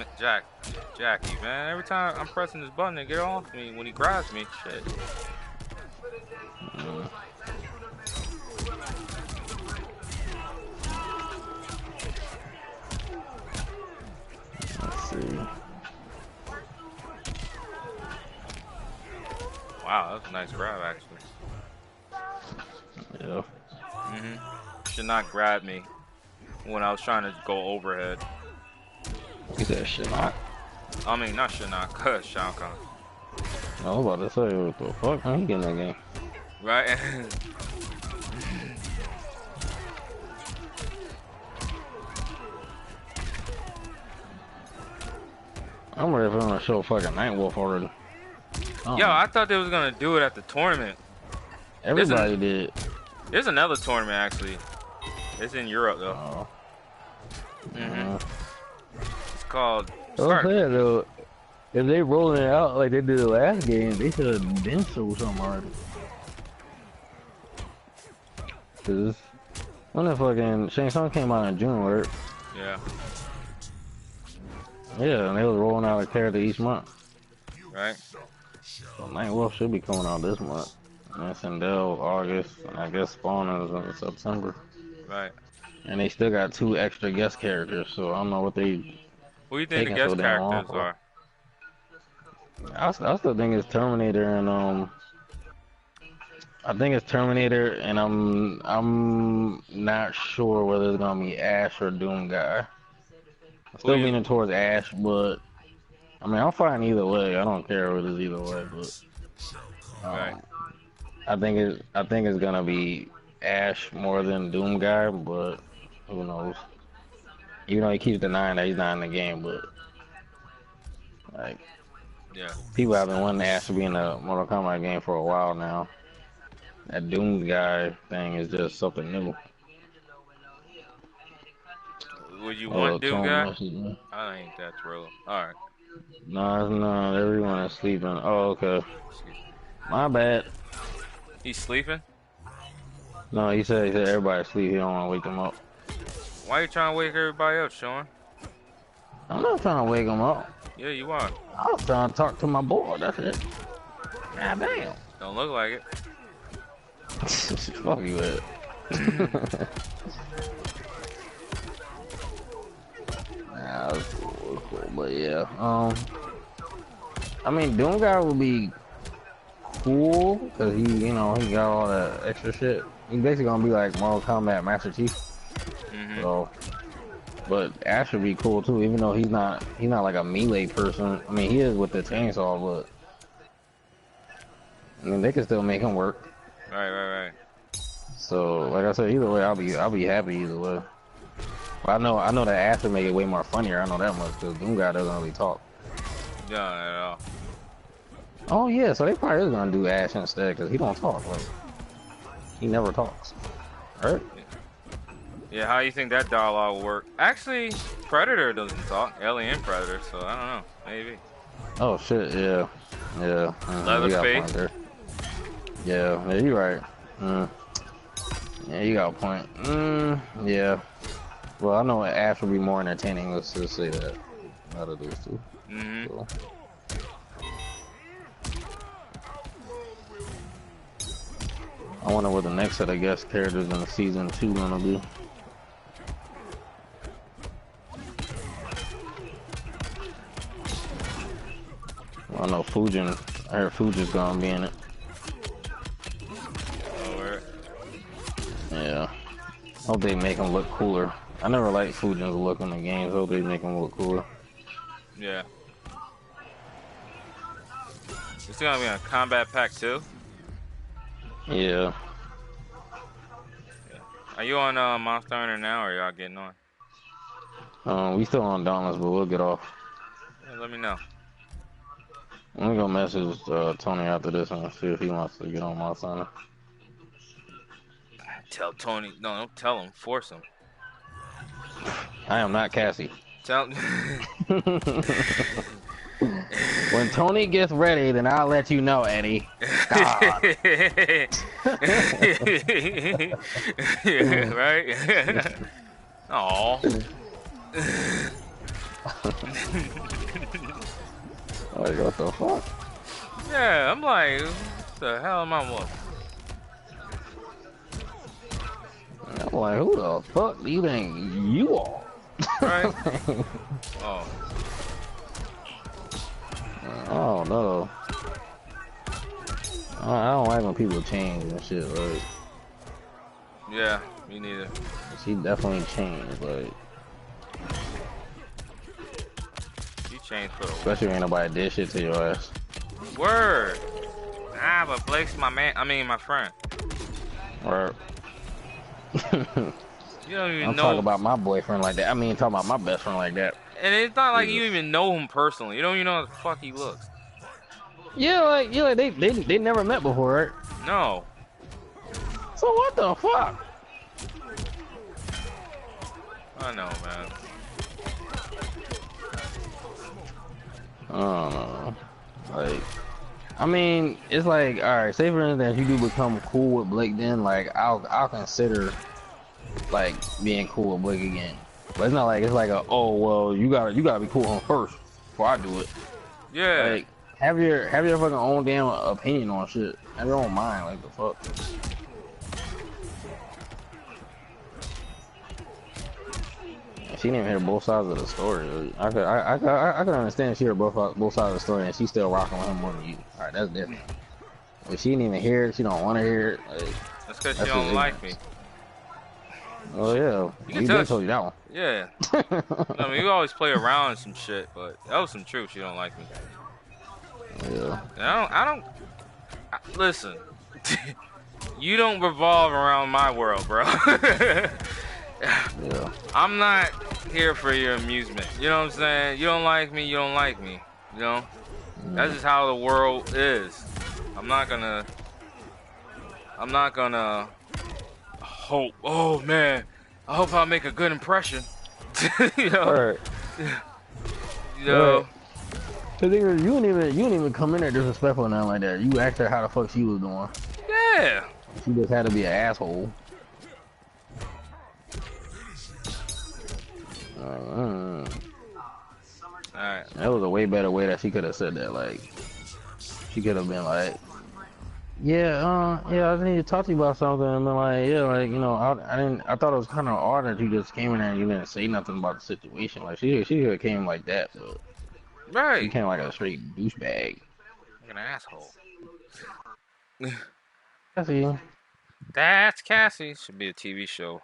man? Every time I'm pressing this button to get off me when he grabs me, shit. Let's see. Wow, that's a nice grab, actually. Yeah. Should not grab me when I was trying to go overhead. You said shit not. I mean, not should not, cuz Shao Kahn. I was about to say, what the fuck? I ain't getting that game. Right? I'm ready for them to show fucking Nightwolf already. Yo, I thought they was gonna do it at the tournament. Everybody did. There's another tournament, actually. It's in Europe, though. Oh. It's called... Though, If they rolling it out like they did the last game, they should have been show something already. Cause when the fucking Shang Tsung came out in June, right? Yeah. Yeah, and they was rolling out a character each month. Right. So Night Wolf should be coming out this month. And then Sindel, August, and I guess Spawn is in September. Right. And they still got 2 extra guest characters, so I don't know what they Who you think the taking so guest damn long characters for. are? I still think it's Terminator and I think it's Terminator and I'm not sure whether it's gonna be Ash or Doom Guy. I'm still leaning towards Ash, but I mean I'm fine either way. I don't care what it is either way, but Right. I think it's gonna be Ash more than Doom Guy, but who knows? Even though he keeps denying that he's not in the game, but like Yeah. people have been wanting Ash to be in a Mortal Kombat game for a while now. That Doom Guy thing is just something new. Would you want Doom Tone Guy? message me. I think that's real. Alright. No, it's not. Everyone is sleeping. Oh, okay. My bad. He's sleeping? No, he said everybody's asleep. He don't want to wake them up. Why you trying to wake everybody up, Sean? I'm not trying to wake them up. Yeah, you are. I was trying to talk to my boy. That's it. God damn. Don't look like it. Fuck you, Ed. Nah, that's cool, but yeah. I mean, Doom Guy would be cool because he got all that extra shit. He's basically gonna be like Mortal Kombat Master Chief. So, but Ash would be cool too, even though he's not like a melee person. I mean, he is with the chainsaw, but I mean, they can still make him work. Right. So, like I said, either way, I'll be happy either way. But I know that Ash would make it way more funnier. I know that much because Doom Guy doesn't really talk. No, not at all. Oh yeah, so they probably is gonna do Ash instead because he don't talk. Like, he never talks. Right? Yeah, how you think that dialogue will work? Actually, Predator doesn't talk. Alien Predator, so I don't know. Maybe. Oh shit, yeah. Leatherface. Yeah, you're right. Yeah, you got a point. Yeah. Well, I know Ash will be more entertaining. Let's just say that. Out of those two. So. I wonder what the next set of guest characters in season 2 gonna be. Well, I know Fujin. I heard Fujin's gonna be in it. Yeah. Hope they make him look cooler. I never liked Fujin's look in the games. Hope they make him look cooler. Yeah. It's gonna be on Combat Pack 2? Yeah. Are you on Monster Hunter now, or y'all getting on? We still on Dauntless, but we'll get off. Yeah, let me know. I'm gonna go message Tony after this and see if he wants to get on Monster Hunter. Tell Tony. No, don't tell him. Force him. I am not Cassie. Tell. When Tony gets ready, then I'll let you know, Eddie. God. Right? Aw. Like, what the fuck? Yeah, I'm like, what the hell am I looking? I'm like, who the fuck do you think you are? Right? Oh. Oh no. I don't like when people change and shit, like. Yeah, me neither. She definitely changed, like. You changed for the Especially when nobody did shit to your ass. word. Ah, but Blake's my man. I mean, my friend. Right. You don't even I'm know. talking about my boyfriend like that. I mean, talking about my best friend like that. And it's not like you Jesus. even know him personally. You don't even know how the fuck he looks. Yeah, they never met before, right? No. So what the fuck? I know, man. I don't know. Like, I mean, it's like, all right. Say for instance, you do become cool with Blake, then like I'll consider like being cool with Blake again. But it's not like it's like a oh well you gotta be cool with him first before I do it. Yeah. Like have your fucking own damn opinion on shit. Have your own mind. Like the fuck. She didn't even hear both sides of the story. I could understand if she heard both sides of the story and she's still rocking with him more than you. All right, that's different. But she didn't even hear it. She don't want to hear it. Like, That's because she that's don't just like me. Oh yeah, You we can been tell. told you that one. Yeah. I mean, you always play around and some shit, but that was some truth. She don't like me. Yeah. And listen. You don't revolve around my world, bro. Yeah. I'm not here for your amusement. You know what I'm saying? You don't like me, you don't like me. You know? That's just how the world is. I'm not gonna hope, oh man, I hope I make a good impression. You know? Right. You know? Right. The thing is, you didn't even come in there disrespectful or nothing like that. You asked her how the fuck she was doing. Yeah. She just had to be an asshole. Alright. That was a way better way that she could have said that. Like, she could have been like, yeah, I need to talk to you about something. And been like, yeah, like, you know, I thought it was kind of odd that you just came in there and you didn't say nothing about the situation. Like, she could have came like that, but she Right. came like a straight douchebag. Like an asshole. I see. That's Cassie. Should be a TV show.